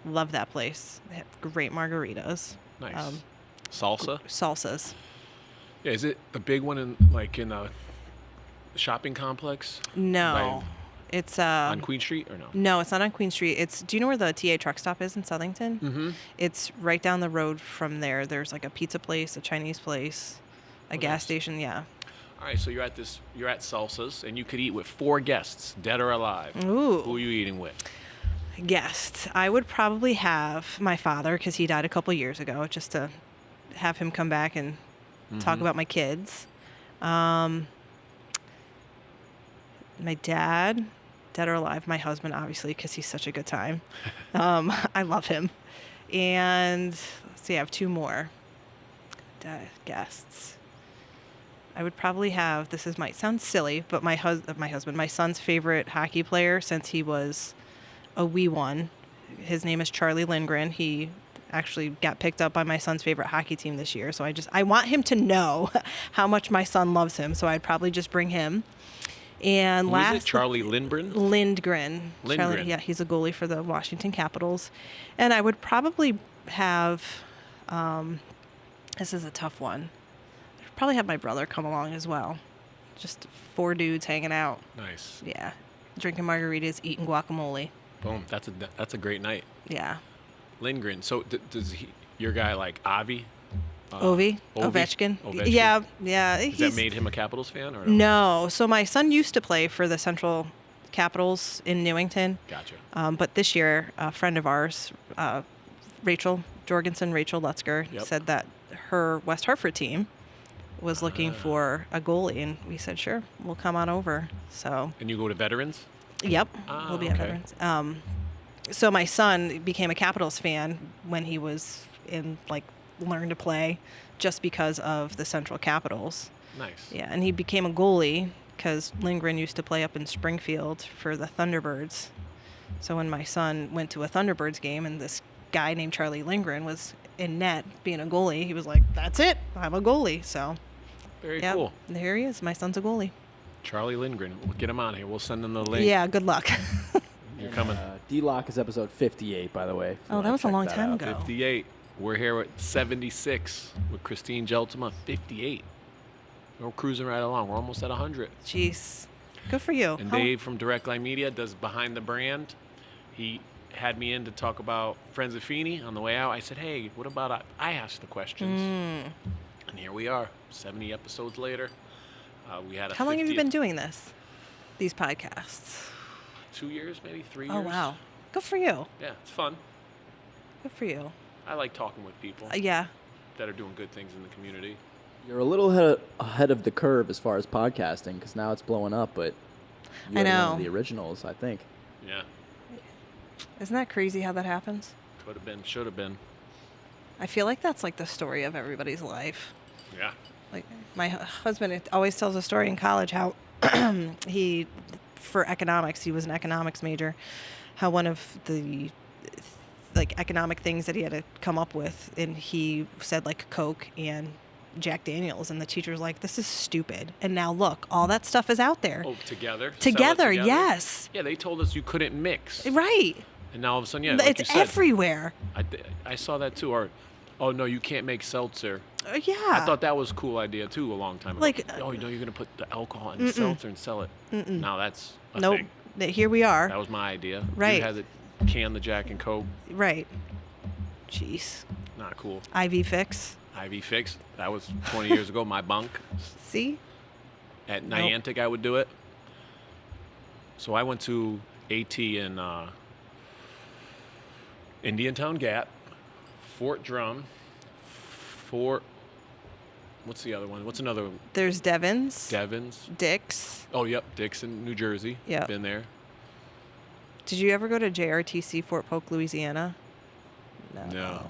S2: Love that place. They have great margaritas.
S1: Nice. Salsa?
S2: Salsas.
S1: Yeah, is it the big one in a shopping complex?
S2: No. It's
S1: on Queen Street or no?
S2: No, it's not on Queen Street. Do you know where the TA truck stop is in Southington?
S1: Mm-hmm.
S2: It's right down the road from there. There's like a pizza place, a Chinese place, a gas station. Yeah.
S1: All right, so you're at Salsa's, and you could eat with 4 guests, dead or alive.
S2: Ooh.
S1: Who are you eating with?
S2: Guests. I would probably have my father, because he died a couple years ago, just to have him come back and talk about my kids. My dad, dead or alive. My husband, obviously, because he's such a good time. I love him. And let's see, I have 2 more guests. I would probably have, might sound silly, but my son's favorite hockey player since he was a wee one. His name is Charlie Lindgren. He actually got picked up by my son's favorite hockey team this year. So I want him to know how much my son loves him. So I'd probably just bring him. And
S1: Who is it? Charlie Lindgren?
S2: Lindgren.
S1: Lindgren.
S2: Charlie, he's a goalie for the Washington Capitals. And I would probably have, this is a tough one. Probably have my brother come along as well. Just 4 dudes hanging out.
S1: Nice.
S2: Yeah. Drinking margaritas, eating guacamole.
S1: Boom. That's a great night.
S2: Yeah.
S1: Lindgren. So does your guy like Avi?
S2: Ovechkin. Yeah.
S1: Has that made him a Capitals fan or
S2: no? No. So my son used to play for the Central Capitals in Newington.
S1: Gotcha.
S2: But this year, a friend of ours, Rachel Lutzker, said that her West Hartford team was looking for a goalie, and we said, sure, we'll come on over. So.
S1: And you go to veterans?
S2: Yep, we'll be at veterans. So my son became a Capitals fan when he was learned to play, just because of the Central Capitals.
S1: Nice.
S2: Yeah, and he became a goalie because Lindgren used to play up in Springfield for the Thunderbirds. So when my son went to a Thunderbirds game and this guy named Charlie Lindgren was in net being a goalie, he was like, that's it, I'm a goalie. So
S1: very cool.
S2: There he is. My son's a goalie.
S1: Charlie Lindgren. We'll get him on here. We'll send him the link.
S2: Yeah, good luck.
S1: You're coming.
S3: D Locke is episode 58, by the way.
S2: Oh, that was a long time ago.
S1: 58. We're here at 76 with Christine Jeltema. 58. We're cruising right along. We're almost at 100.
S2: Jeez. Good for you.
S1: And Dave from Direct Line Media does Behind the Brand. He had me in to talk about Friends of Feeney. On the way out, I said, hey, what about I asked the questions? And here we are, 70 episodes later. We had a
S2: How long have you been doing this? These podcasts?
S1: 2 years, maybe 3 years.
S2: Oh, wow. Good for you.
S1: Yeah, it's fun.
S2: Good for you.
S1: I like talking with people
S2: yeah.
S1: that are doing good things in the community.
S3: You're a little ahead of the curve as far as podcasting, because now it's blowing up, but you're one of the originals, I think.
S1: Yeah.
S2: Isn't that crazy how that happens?
S1: Could have been, should have been.
S2: I feel like that's like the story of everybody's life.
S1: Yeah.
S2: Like my husband always tells a story in college how for economics, he was an economics major, how one of the economic things that he had to come up with, and he said Coke and Jack Daniels, and the teacher's like, this is stupid. And now look, all that stuff is out there.
S1: Oh, together?
S2: Together, yes.
S1: Yeah, they told us you couldn't mix.
S2: Right.
S1: And now all of a sudden, yeah,
S2: it's
S1: like you said,
S2: everywhere.
S1: I saw that too. Or, oh no, you can't make seltzer.
S2: Yeah.
S1: I thought that was a cool idea too a long time ago. Oh, you know, you're gonna put the alcohol in the seltzer and sell it. Now that's a thing.
S2: Here we are.
S1: That was my idea.
S2: Right.
S1: You had to can the Jack and Coke.
S2: Right. Jeez.
S1: Not cool.
S2: IV Fix.
S1: IV Fix. That was 20 years ago. My bunk.
S2: See?
S1: At Niantic, I would do it. So I went to AT in Indiantown Gap, Fort Drum, what's the other one? What's another one?
S2: There's Devon's. Dick's.
S1: Oh, yep. Dick's in New Jersey.
S2: Yeah.
S1: Been there.
S2: Did you ever go to JRTC Fort Polk, Louisiana?
S1: No.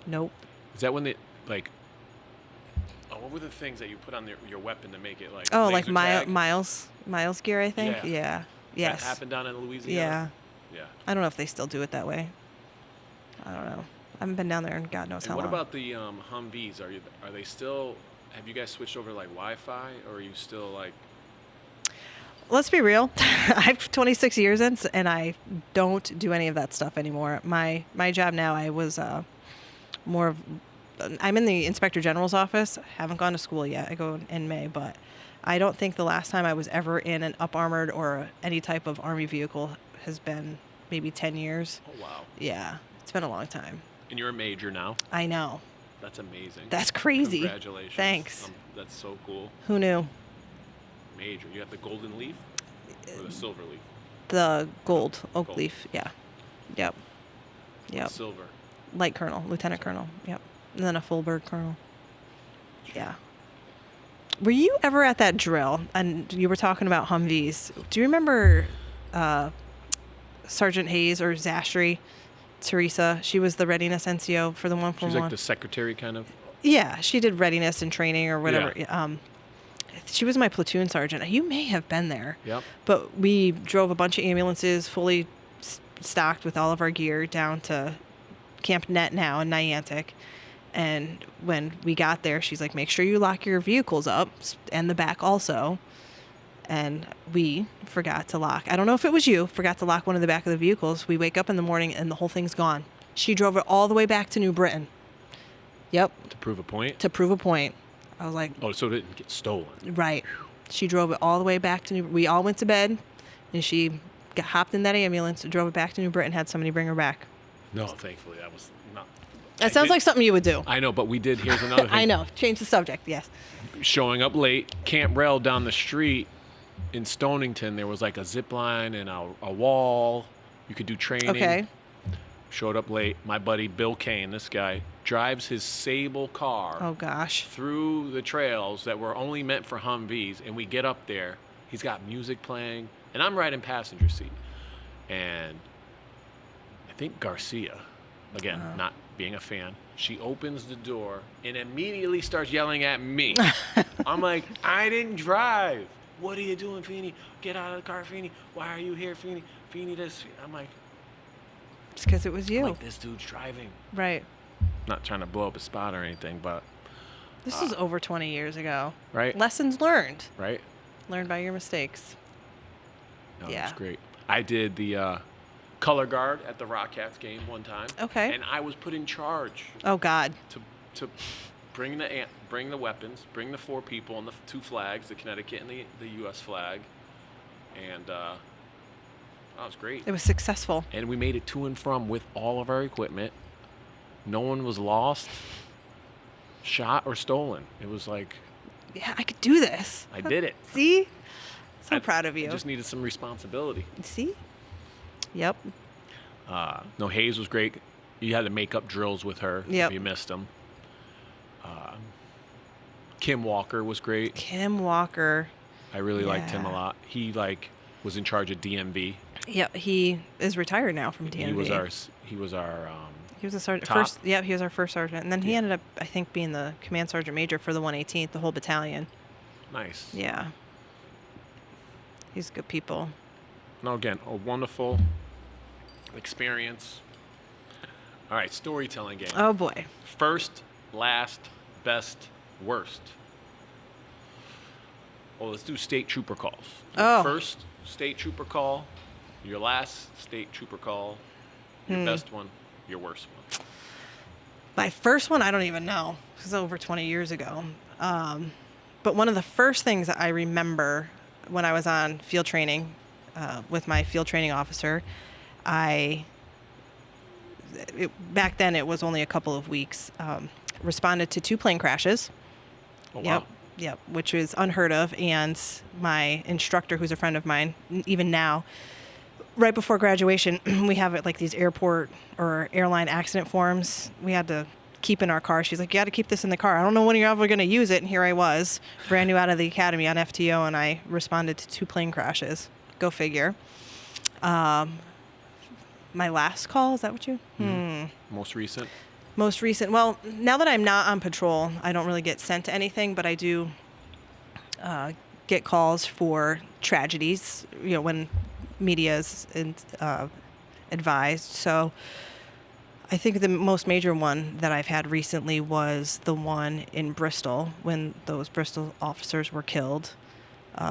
S2: Nope.
S1: Is that when they, what were the things that you put on your weapon to make it
S2: Miles gear, I think? Yeah. Yes.
S1: That happened down in Louisiana?
S2: Yeah. I don't know if they still do it that way. I don't know. I haven't been down there in God knows how long.
S1: What about the Humvees? Are they still? Have you guys switched over to like Wi-Fi, or are you still like?
S2: Let's be real. I have 26 years in, and I don't do any of that stuff anymore. My job now, I was more of. I'm in the Inspector General's office. I haven't gone to school yet. I go in May, but I don't think the last time I was ever in an up-armored or any type of Army vehicle has been maybe 10 years.
S1: Oh, wow.
S2: Yeah, it's been a long time.
S1: And you're a major now?
S2: I know.
S1: That's amazing.
S2: That's crazy.
S1: Congratulations.
S2: Thanks.
S1: That's so cool.
S2: Who knew?
S1: Major. You have the golden leaf or the silver leaf?
S2: The gold oak leaf, yeah. Yep.
S1: Silver.
S2: Light colonel, lieutenant colonel, yep. And then a full bird colonel. Yeah. Were you ever at that drill? And you were talking about Humvees. Do you remember Sergeant Hayes or Zastry? Teresa, she was the readiness NCO for the 141.
S1: She's like the secretary kind of?
S2: Yeah, she did readiness and training or whatever. Yeah. She was my platoon sergeant. You may have been there.
S1: Yep.
S2: But we drove a bunch of ambulances fully stocked with all of our gear down to Camp Net now in Niantic. And when we got there, she's like, make sure you lock your vehicles up and the back also. And we forgot to lock. I don't know if it was you, forgot to lock one of the back of the vehicles. We wake up in the morning and the whole thing's gone. She drove it all the way back to New Britain. Yep.
S1: To prove a point?
S2: To prove a point. I was like...
S1: Oh, so it didn't get stolen.
S2: Right. She drove it all the way back to New... We all went to bed, and she hopped in that ambulance, drove it back to New Britain, had somebody bring her back.
S1: No, thankfully, that was not...
S2: That sounds like something you would do.
S1: I know, but we did. Here's another thing.
S2: I know. Change the subject, yes.
S1: Showing up late, Camp Rel down the street in Stonington, there was like a zip line and a wall. You could do training.
S2: Okay.
S1: Showed up late. My buddy Bill Kane, this guy, drives his Sable car
S2: Oh, gosh.
S1: through the trails that were only meant for Humvees, and we get up there. He's got music playing, and I'm riding passenger seat. And I think Garcia, again, not being a fan, she opens the door and immediately starts yelling at me. I'm like, I didn't drive. What are you doing, Feeney? Get out of the car, Feeney. Why are you here, Feeney? Feeney this. I'm like,
S2: Just because it was you.
S1: I'm like, this dude's driving.
S2: Right.
S1: Not trying to blow up a spot or anything, but.
S2: This is over 20 years ago.
S1: Right.
S2: Lessons learned.
S1: Right.
S2: Learned by your mistakes.
S1: No,
S2: Yeah.
S1: It was great. I did the color guard at the Rockcats game one time.
S2: Okay.
S1: And I was put in charge
S2: Oh, God.
S1: to bring the weapons, bring the 4 people and the 2 flags, the Connecticut and the U.S. flag, and that was great.
S2: It was successful.
S1: And we made it to and from with all of our equipment. No one was lost, shot, or stolen. It was like,
S2: Yeah, I could do this.
S1: I did it.
S2: See? So proud of you.
S1: I just needed some responsibility.
S2: See? Yep.
S1: No, Hayes was great. You had to make up drills with her
S2: Yep.
S1: if you missed them. Kim Walker was great.
S2: Kim Walker.
S1: I really liked him a
S2: Yeah.
S1: lot. He was in charge of DMV.
S2: Yep, he is retired now from DMV.
S1: He was our
S2: He was a sergeant.
S1: top.
S2: He was our first sergeant. And then he
S1: Yeah.
S2: ended up, I think, being the command sergeant major for the 118th, the whole battalion.
S1: nice.
S2: Yeah. He's good people.
S1: No, again, a wonderful experience. All right, storytelling game.
S2: Oh, boy.
S1: First, last, best, worst. Well, let's do state trooper calls. Your first state trooper call, your last state trooper call, your best one, your worst one.
S2: My first one, I don't even know. It was over 20 years ago. But one of the first things that I remember when I was on field training with my field training officer, back then it was only a couple of weeks, responded to 2 plane crashes.
S1: Oh, wow.
S2: Yep, which was unheard of. And my instructor, who's a friend of mine, even now, right before graduation, we have it like these airport or airline accident forms we had to keep in our car. She's like, you got to keep this in the car. I don't know when you're ever going to use it. And here I was, brand new out of the academy on FTO, and I responded to 2 plane crashes. Go figure. My last call, is that what you?
S1: Most recent?
S2: Most recent. Well, now that I'm not on patrol, I don't really get sent to anything, but I do get calls for tragedies, when media is advised. So I think the most major one that I've had recently was the one in Bristol when those Bristol officers were killed.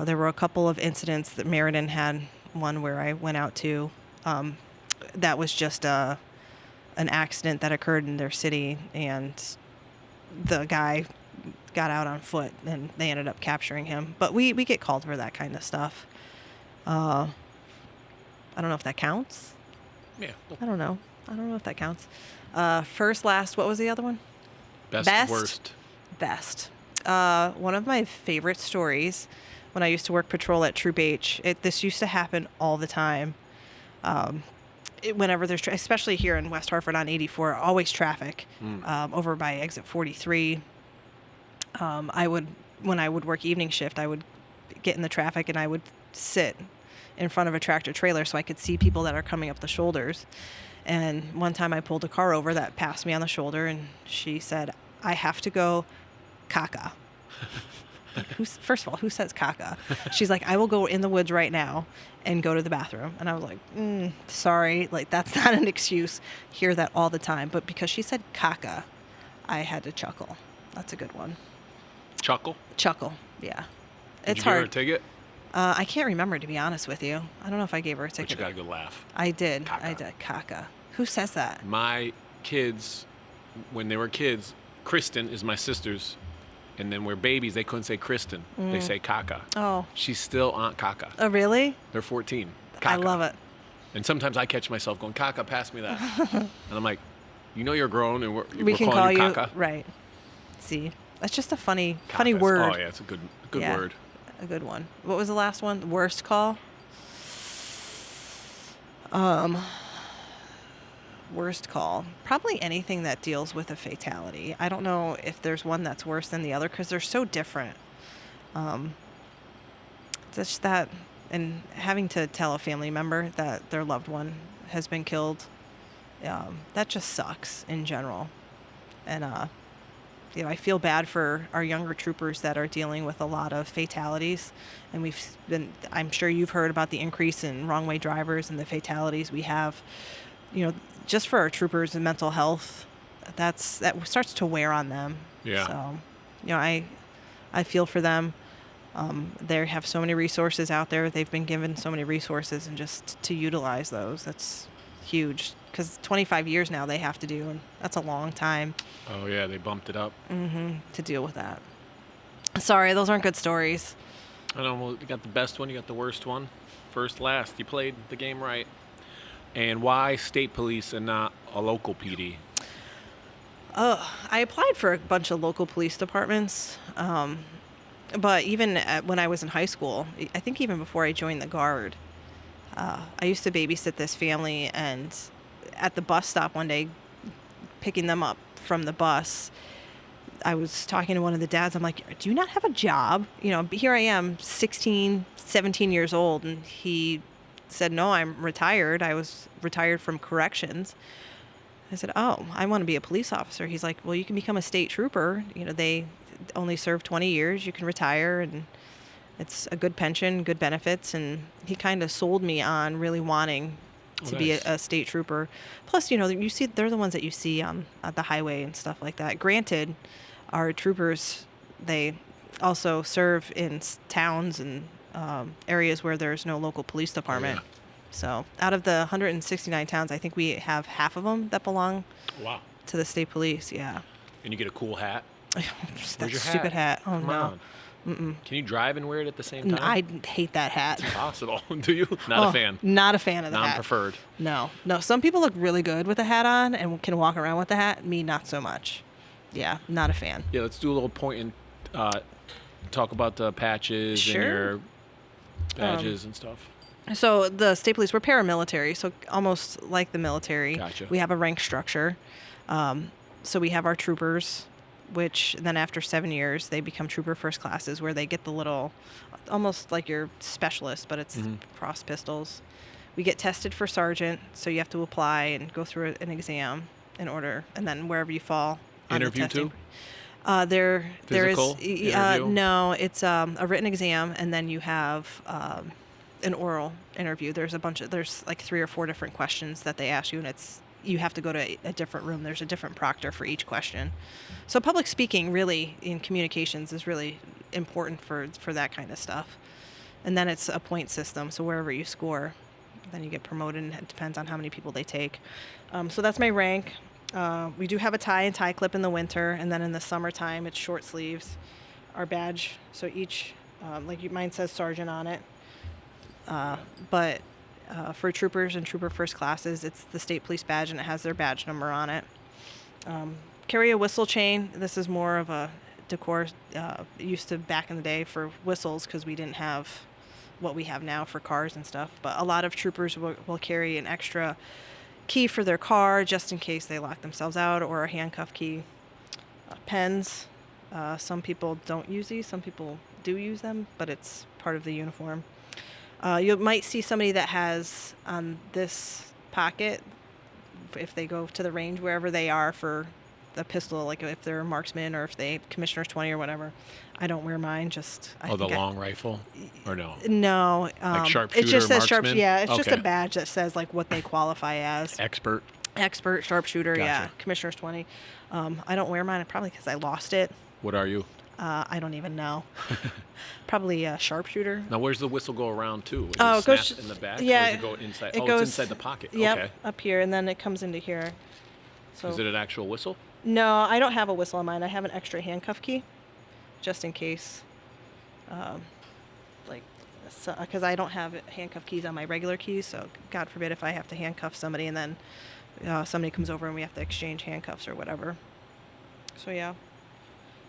S2: There were a couple of incidents that Meriden had one where I went out to. That was just an accident that occurred in their city, and the guy got out on foot, and they ended up capturing him. But we get called for that kind of stuff. I don't know if that counts.
S1: Yeah.
S2: I don't know if that counts. First, last, what was the other one?
S1: Best, worst.
S2: Best. One of my favorite stories when I used to work patrol at Troop H, this used to happen all the time. Whenever there's, especially here in West Hartford on 84, always traffic over by exit 43. When I would work evening shift, I would get in the traffic and I would sit in front of a tractor trailer so I could see people that are coming up the shoulders. And one time I pulled a car over that passed me on the shoulder, and she said, "I have to go caca." First of all, who says caca? She's like, "I will go in the woods right now and go to the bathroom." And I was like, sorry, like that's not an excuse. Hear that all the time. But because she said caca, I had to chuckle. That's a good one.
S1: Chuckle,
S2: yeah.
S1: Did
S2: It's
S1: you
S2: hard.
S1: give her a ticket?
S2: I can't remember, to be honest with you. I don't know if I gave her a ticket.
S1: But you got a good laugh.
S2: I did.
S1: Caca.
S2: I did. Caca. Who says that?
S1: My kids, when they were kids, Kristen is my sister's, and then we're babies, they couldn't say Kristen. They say Kaka.
S2: Oh.
S1: She's still Aunt Kaka.
S2: Oh, really?
S1: They're 14.
S2: I
S1: Kaka.
S2: love it.
S1: And sometimes I catch myself going, Kaka, pass me that. And I'm like, you know you're grown, and we're
S2: We can
S1: calling
S2: call
S1: you Kaka.
S2: right. See, that's just a funny
S1: Kakas.
S2: word.
S1: Oh, yeah, it's a good
S2: Yeah.
S1: word.
S2: A good one. What was the last one? Worst call? Worst call. Probably anything that deals with a fatality. I don't know if there's one that's worse than the other because they're so different. Just that, and having to tell a family member that their loved one has been killed, that just sucks in general. And, I feel bad for our younger troopers that are dealing with a lot of fatalities. And I'm sure you've heard about the increase in wrong way drivers and the fatalities we have, just for our troopers and mental health, that starts to wear on them.
S1: Yeah.
S2: So, I feel for them. They have so many resources out there. They've been given so many resources, and just to utilize those, that's huge. Because 25 years now they have to do, and that's a long time.
S1: Oh, yeah, they bumped it up.
S2: To deal with that. Sorry, those aren't good stories.
S1: I know, well, you got the best one, you got the worst one. First, last. You played the game right. And why state police and not a local PD?
S2: I applied for a bunch of local police departments. But even when I was in high school, I think even before I joined the Guard, I used to babysit this family, and at the bus stop one day, picking them up from the bus, I was talking to one of the dads. I'm like, "Do you not have a job?" Here I am, 16, 17 years old, and he said, "No, I'm retired. I was retired from corrections." I said, "Oh, I want to be a police officer." He's like, "Well, you can become a state trooper. They only serve 20 years. You can retire, and it's a good pension, good benefits." And he kind of sold me on really wanting to be a state trooper. Plus, you see, they're the ones that you see on the highway and stuff like that. Granted, our troopers, they also serve in towns and areas where there's no local police department.
S1: Oh, yeah.
S2: So out of the 169 towns, I think we have half of them that belong to the state police. Yeah.
S1: And you get a cool hat.
S2: That stupid hat. Oh,
S1: Come
S2: no.
S1: on. Can you drive and wear it at the same time?
S2: I hate that hat.
S1: It's impossible. Do you? Not a fan.
S2: Not a fan of the hat.
S1: Non-preferred.
S2: No. Some people look really good with a hat on and can walk around with the hat. Me, not so much. Yeah, not a fan.
S1: Yeah, let's do a little point and talk about the patches and your badges and stuff.
S2: So the state police, we're paramilitary, so almost like the military.
S1: Gotcha.
S2: We have a rank structure. So we have our troopers, which then after 7 years, they become trooper first classes, where they get the little, almost like your specialist, but it's cross pistols. We get tested for sergeant, so you have to apply and go through an exam in order, and then wherever you fall on
S1: Interview
S2: the testing.
S1: too?
S2: There
S1: Physical
S2: is
S1: interview?
S2: no, it's a written exam, and then you have an oral interview. There's like 3 or 4 different questions that they ask you, and it's you have to go to a different room. There's a different proctor for each question. So public speaking really in communications is really important for that kind of stuff. And then it's a point system. So wherever you score, then you get promoted, and it depends on how many people they take. So that's my rank. We do have a tie and tie clip in the winter, and then in the summertime, it's short sleeves. Our badge, so each, mine says sergeant on it. But for troopers and trooper first classes, it's the state police badge, and it has their badge number on it. Carry a whistle chain. This is more of a decor. Used to back in the day for whistles because we didn't have what we have now for cars and stuff. But a lot of troopers will carry an extra key for their car just in case they lock themselves out, or a handcuff key. Pens. Some people don't use these. Some people do use them, but it's part of the uniform. You might see somebody that has on this pocket, if they go to the range, wherever they are, for the pistol, like if they're a marksman or if they Commissioner's 20 or whatever. I don't wear mine.
S1: Long rifle, or no?
S2: No,
S1: like sharpshooter,
S2: it just says
S1: marksman?
S2: Yeah, it's just a badge that says like what they qualify as.
S1: Expert
S2: sharpshooter.
S1: Gotcha.
S2: Yeah, Commissioner's 20. I don't wear mine probably because I lost it.
S1: What are you?
S2: I don't even know. Probably a sharpshooter.
S1: Now, where's the whistle go around to?
S2: It goes
S1: in the back.
S2: Yeah,
S1: or does it go inside.
S2: It goes,
S1: it's inside the pocket.
S2: Yep,
S1: okay.
S2: Up here, and then it comes into here. So
S1: is it an actual whistle?
S2: No, I don't have a whistle on mine. I have an extra handcuff key, just in case. Because I don't have handcuff keys on my regular keys, so God forbid if I have to handcuff somebody and then somebody comes over and we have to exchange handcuffs or whatever. So yeah.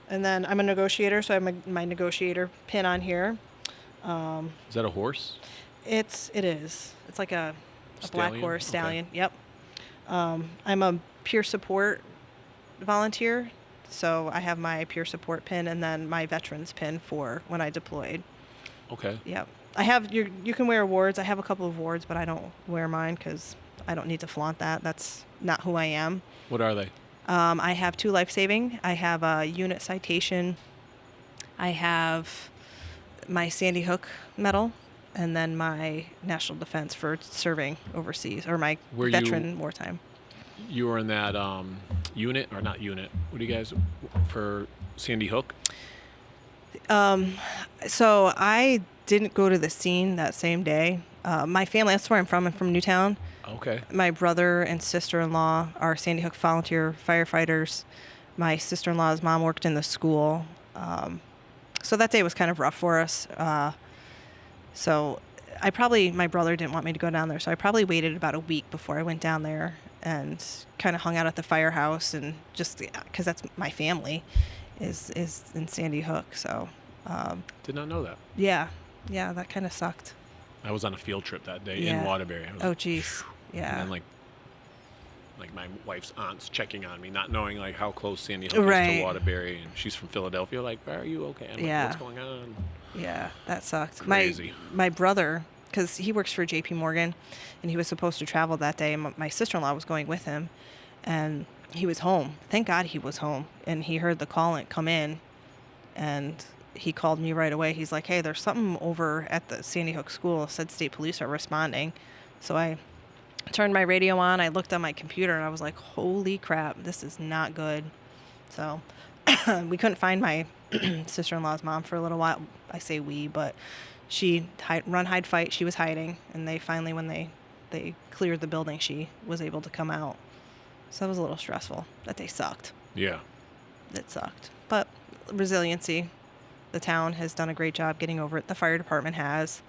S2: And then I'm a negotiator, so I have my negotiator pin on here.
S1: Is that a horse?
S2: It is. It's like a black horse stallion.
S1: Okay.
S2: Yep. I'm a peer support volunteer, so I have my peer support pin and then my veterans pin for when I deployed.
S1: Okay.
S2: Yep. I have you can wear awards. I have a couple of awards, but I don't wear mine because I don't need to flaunt that. That's not who I am.
S1: What are they?
S2: I have 2 life-saving. I have a unit citation. I have my Sandy Hook medal, and then my national defense for serving overseas, or my veteran wartime.
S1: You were in that unit, or not unit. What do you guys, for Sandy Hook?
S2: So I didn't go to the scene that same day. My family, that's where I'm from. I'm from Newtown.
S1: Okay.
S2: My brother and sister-in-law are Sandy Hook volunteer firefighters. My sister-in-law's mom worked in the school. So that day was kind of rough for us. So my brother didn't want me to go down there, so I probably waited about a week before I went down there and kind of hung out at the firehouse, and just because that's my family is in Sandy Hook. So
S1: did not know that.
S2: Yeah, that kind of sucked.
S1: I was on a field trip that day in Waterbury.
S2: Oh, geez. Yeah.
S1: And then like my wife's aunt's checking on me, not knowing like how close Sandy Hook is to Waterbury, and she's from Philadelphia. Like, are you okay? I'm like, what's going on?
S2: Yeah, that sucked.
S1: Crazy.
S2: My brother, because he works for J.P. Morgan, and he was supposed to travel that day, and my sister-in-law was going with him, and he was home. Thank God he was home, and he heard the call come in, and he called me right away. He's like, hey, there's something over at the Sandy Hook school. Said state police are responding. So I turned my radio on. I looked on my computer, and I was like, holy crap, this is not good. So we couldn't find my sister-in-law's mom for a little while. I say we, but she run, hide, fight. She was hiding, and they finally, when they cleared the building, she was able to come out. So it was a little stressful. That day sucked.
S1: Yeah.
S2: It sucked. But resiliency. The town has done a great job getting over it. The fire department has.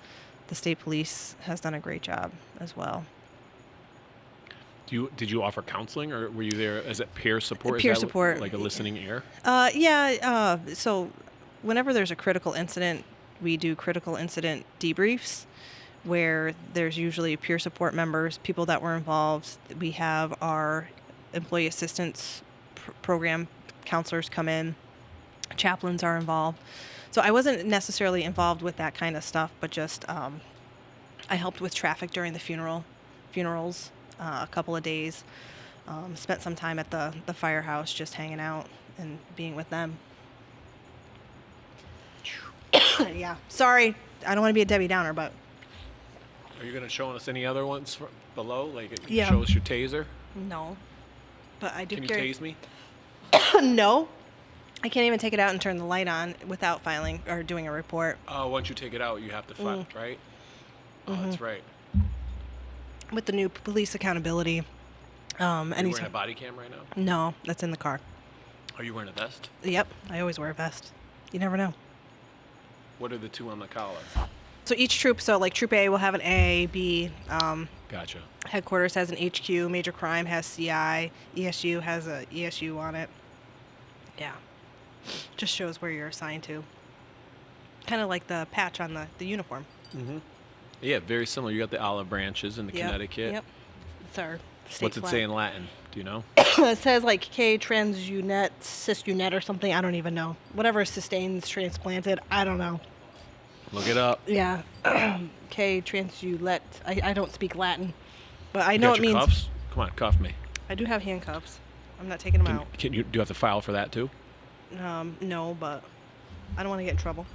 S2: The state police has done a great job as well.
S1: Did you offer counseling, or were you there as a peer support?
S2: Peer support.
S1: Like a listening ear?
S2: Yeah. So whenever there's a critical incident, we do critical incident debriefs where there's usually peer support members, people that were involved. We have our employee assistance program counselors come in. Chaplains are involved. So I wasn't necessarily involved with that kind of stuff, but just I helped with traffic during the funerals a couple of days. Spent some time at the firehouse just hanging out and being with them. Yeah. Sorry, I don't want to be a Debbie Downer, but...
S1: Are you going to show us any other ones below? Like,
S2: Yeah.
S1: show us your taser?
S2: No. But I do
S1: Can you
S2: carry...
S1: tase me?
S2: No. I can't even take it out and turn the light on without filing or doing a report.
S1: Oh, once you take it out, you have to file, right? Oh, that's right.
S2: With the new police accountability.
S1: Are you wearing a body cam right now?
S2: No, that's in the car.
S1: Are you wearing a vest?
S2: Yep, I always wear a vest. You never know.
S1: What are the two on the collar?
S2: So each troop, like Troop A will have an A, B.
S1: Gotcha.
S2: Headquarters has an HQ. Major Crime has CI. ESU has a ESU on it. Yeah. Just shows where you're assigned to. Kind of like the patch on the uniform.
S1: Mm-hmm. Yeah, very similar. You got the olive branches in the Connecticut.
S2: Yep. It's our state
S1: What's it say in Latin? Do you know?
S2: It says like K transunet, cisjunet or something. I don't even know. Whatever sustains transplanted. I don't know.
S1: Look it up.
S2: Yeah. K transulet. I don't speak Latin, but I know it means.
S1: Cuffs? Come on, cuff me.
S2: I do have handcuffs. I'm not taking them out.
S1: Do you have to file for that too?
S2: No, but I don't want to get in trouble.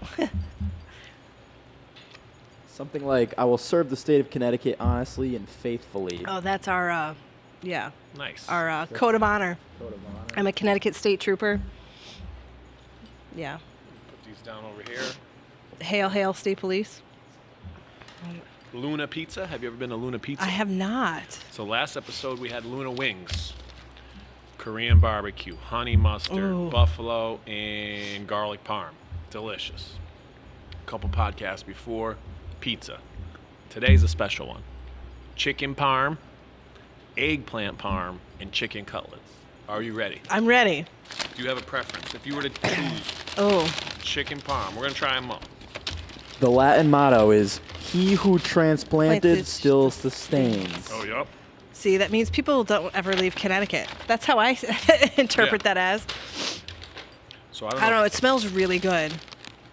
S3: Something like, I will serve the state of Connecticut honestly and faithfully.
S2: Oh, that's our,
S1: Nice.
S2: our code of honor.
S3: Code of honor.
S2: I'm a Connecticut state trooper. Yeah.
S1: Put these down over here.
S2: Hail, hail, state police.
S1: Luna Pizza. Have you ever been to Luna Pizza?
S2: I have not.
S1: So last episode we had Luna Wings, Korean barbecue, honey mustard,
S2: Ooh.
S1: buffalo, and garlic parm. Delicious. A couple podcasts before, pizza. Today's a special one. Chicken parm, eggplant parm, and chicken cutlets. Are you ready?
S2: I'm ready.
S1: Do you have a preference? If you were to choose chicken parm, we're going to try them up.
S3: The Latin motto is, he who transplanted
S2: Planted
S3: still sustains.
S1: Oh, yep.
S2: See, that means people don't ever leave Connecticut. That's how I interpret that as.
S1: So I don't
S2: I don't know. It smells really good.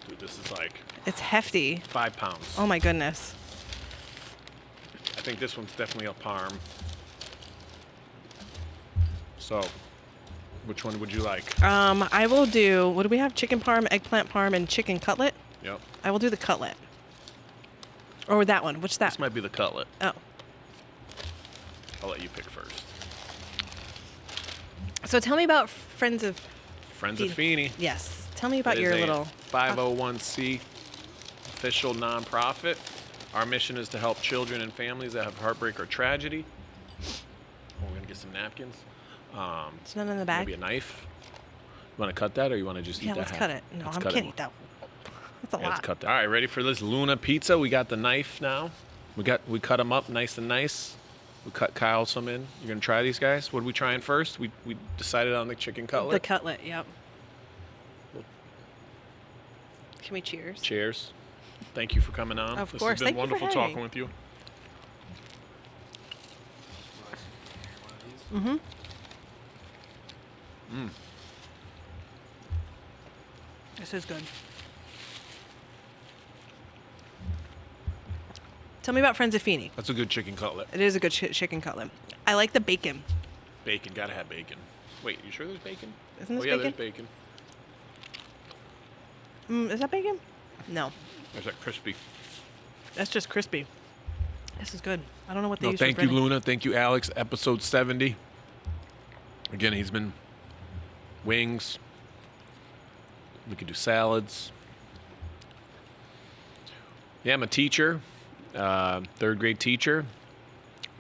S1: Dude, this is like
S2: It's hefty.
S1: 5 pounds.
S2: Oh my goodness.
S1: I think this one's definitely a parm. So, which one would you like?
S2: I will do, what do we have? Chicken parm, eggplant parm, and chicken cutlet?
S1: Yep.
S2: I will do the cutlet. Or that one. Which that?
S1: This might be the cutlet.
S2: Oh.
S1: I'll let you pick first.
S2: So tell me about Friends of
S1: Friends of Feeney.
S2: Yes. Tell me about
S1: It
S2: your
S1: is a
S2: little
S1: 501c official nonprofit. Our mission is to help children and families that have heartbreak or tragedy. Oh, we're going to get some napkins.
S2: There's none in the bag.
S1: Maybe a knife. You want to cut that or you want to just eat that?
S2: Yeah, let's cut it. No, I can't eat that. That's a lot.
S1: Let's cut that. All right, ready for this Luna Pizza? We got the knife now. We cut them up nice and nice. We cut Kyle some in. You're going to try these guys? What are we trying first? We decided on the chicken cutlet.
S2: The cutlet, yep. Can we cheers?
S1: Cheers. Thank you for coming on.
S2: Of
S1: This
S2: course.
S1: has been
S2: Thank you for
S1: wonderful
S2: having
S1: talking
S2: me.
S1: with you.
S2: Mm-hmm. This is good. Tell me about Friends of Feeney.
S1: That's a good chicken cutlet.
S2: It is a good chicken cutlet. I like the bacon.
S1: Bacon. Gotta have bacon. Wait, you sure there's bacon?
S2: Isn't this
S1: yeah,
S2: bacon?
S1: there's bacon.
S2: Is that bacon? No.
S1: There's that crispy.
S2: That's just crispy. This is good. I don't know what they
S1: No,
S2: use
S1: thank
S2: for
S1: you,
S2: breading.
S1: Luna. Thank you, Alex. Episode 70. Again, he's been wings. We could do salads. Yeah, I'm a teacher, third grade teacher.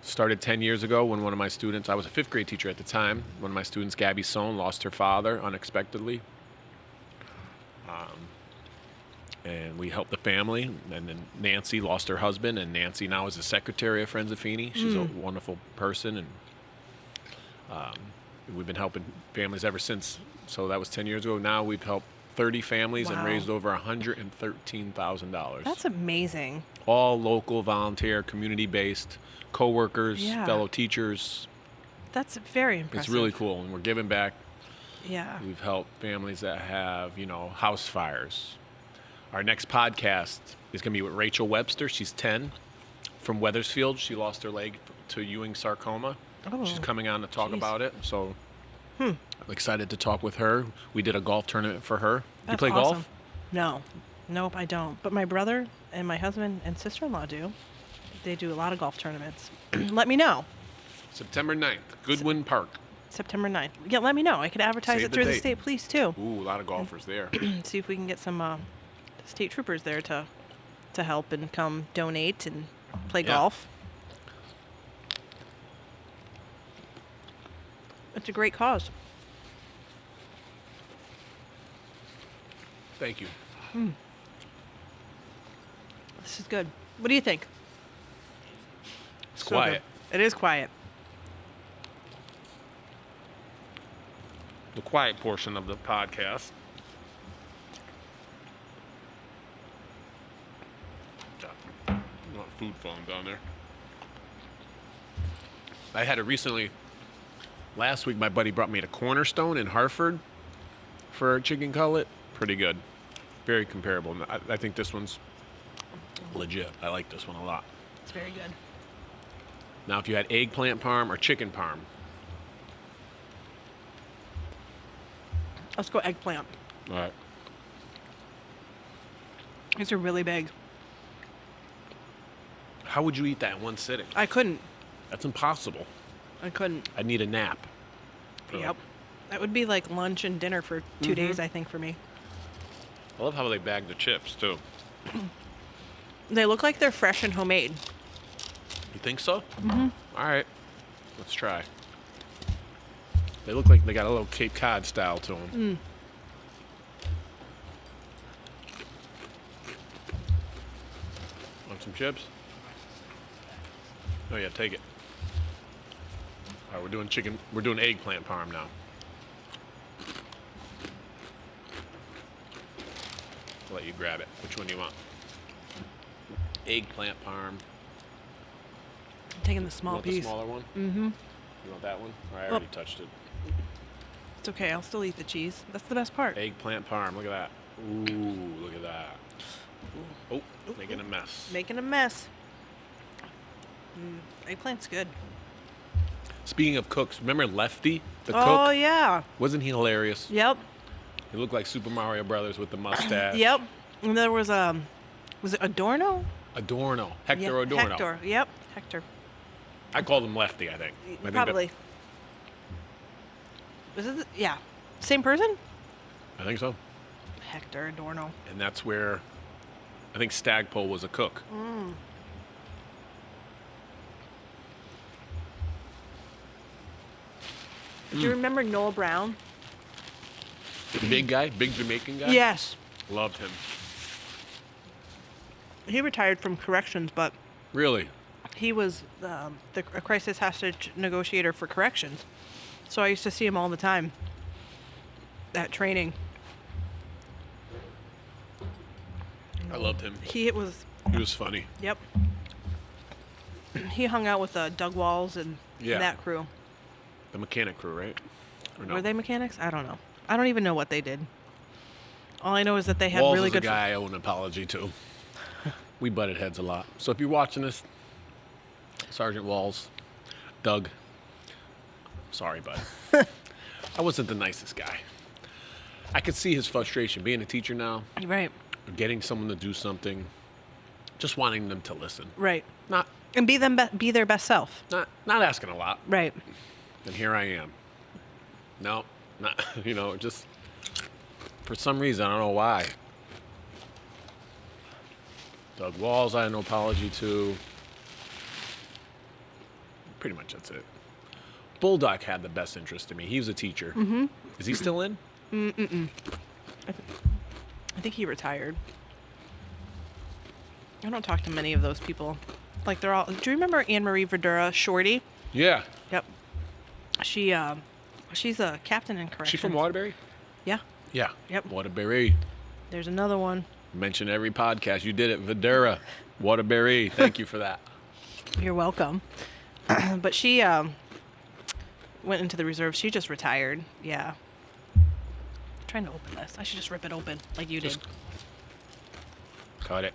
S1: Started 10 years ago when one of my students, I was a fifth grade teacher at the time, one of my students, Gabby Sohn, lost her father unexpectedly. And we helped the family. And then Nancy lost her husband, and Nancy now is the secretary of Friends of Feeney. She's a wonderful person, and we've been helping families ever since. So that was 10 years ago. Now we've helped 30 families and
S2: Wow.
S1: raised over $113,000.
S2: That's amazing.
S1: All local, volunteer, community-based, co-workers,
S2: Yeah.
S1: fellow teachers.
S2: That's very impressive.
S1: It's really cool, and we're giving back.
S2: Yeah.
S1: We've helped families that have, house fires. Our next podcast is going to be with Rachel Webster. She's 10 from Wethersfield. She lost her leg to Ewing sarcoma.
S2: Oh,
S1: She's coming on to talk
S2: geez.
S1: about it. So I'm excited to talk with her. We did a golf tournament for her.
S2: That's
S1: you play
S2: awesome.
S1: golf?
S2: No. Nope, I don't. But my brother and my husband and sister-in-law do. They do a lot of golf tournaments. Let me know.
S1: September 9th, Goodwin Park.
S2: September 9th. Yeah, let me know. I could advertise
S1: Save
S2: it
S1: the
S2: through the
S1: date.
S2: state police, too.
S1: Ooh, a lot of golfers there.
S2: See if we can get some state troopers there to help and come donate and play golf. It's a great cause.
S1: Thank you.
S2: This is good. What do you think?
S1: It's quiet.
S2: Good. It is quiet.
S1: The quiet portion of the podcast. Not food falling down there. I had it recently. Last week, my buddy brought me to Cornerstone in Hartford for chicken cutlet. Pretty good. Very comparable. I think this one's legit. I like this one a lot.
S2: It's very good.
S1: Now, if you had eggplant parm or chicken parm.
S2: Let's go eggplant.
S1: All right.
S2: These are really big.
S1: How would you eat that in one sitting?
S2: I couldn't.
S1: That's impossible.
S2: I couldn't.
S1: I'd need a nap.
S2: Yep. That would be like lunch and dinner for 2 days, I think, for me.
S1: I love how they bag the chips, too.
S2: They look like they're fresh and homemade.
S1: You think so? Mm-hmm. All right. Let's try. They look like they got a little Cape Cod style to them. Want some chips? Oh, yeah, take it. All right, we're doing eggplant parm now. I'll let you grab it. Which one do you want? Eggplant parm.
S2: I'm taking the small
S1: You want
S2: piece.
S1: the smaller one?
S2: Mm-hmm.
S1: You want that one? Or I already touched it.
S2: It's okay. I'll still eat the cheese. That's the best part.
S1: Eggplant parm. Look at that. Ooh, look at that. Oh, making a mess.
S2: Making a mess. Eggplant's good.
S1: Speaking of cooks, remember Lefty, the
S2: Oh,
S1: cook?
S2: yeah.
S1: Wasn't he hilarious?
S2: Yep.
S1: He looked like Super Mario Brothers with the mustache.
S2: Yep. And there was it Adorno?
S1: Adorno. Hector
S2: Yeah,
S1: Adorno.
S2: Hector. Yep. Hector.
S1: I called him Lefty, I think.
S2: Probably. Was it? Yeah. Same person?
S1: I think so.
S2: Hector Adorno.
S1: And that's where I think Stagpole was a cook.
S2: Do you remember Noel Brown?
S1: The big guy, big Jamaican guy?
S2: Yes.
S1: Loved him.
S2: He retired from corrections, but
S1: Really?
S2: he was a crisis hostage negotiator for corrections. So I used to see him all the time at training.
S1: I loved him.
S2: He was,
S1: funny.
S2: yep. He hung out with Doug Walls and
S1: Yeah.
S2: that crew.
S1: The mechanic crew, right? Or no?
S2: Were they mechanics? I don't know. I don't even know what they did. All I know is that they had
S1: Walls
S2: really
S1: is
S2: good.
S1: a guy I owe an apology to. We butted heads a lot. So if you're watching this, Sergeant Walls, Doug, sorry, bud. I wasn't the nicest guy. I could see his frustration being a teacher now,
S2: Right.
S1: getting someone to do something, just wanting them to listen.
S2: Right.
S1: Not
S2: And be their best self.
S1: not asking a lot.
S2: Right.
S1: And here I am. No, not just for some reason, I don't know why. Doug Walls, I have no apology to. Pretty much that's it. Bulldog had the best interest in me. He was a teacher. Mm-hmm. Is he still in?
S2: I think he retired. I don't talk to many of those people. Like they're all. Do you remember Anne Marie Verdura, Shorty?
S1: Yeah.
S2: Yep. She's a captain in corrections.
S1: She from Waterbury?
S2: Yeah.
S1: Yeah.
S2: Yep.
S1: Waterbury.
S2: There's another one.
S1: Mention every podcast. You did it. Vidura. Waterbury. Thank you for that.
S2: You're welcome. But she went into the reserves. She just retired. Yeah. I'm trying to open this. I should just rip it open like you did.
S1: Cut it.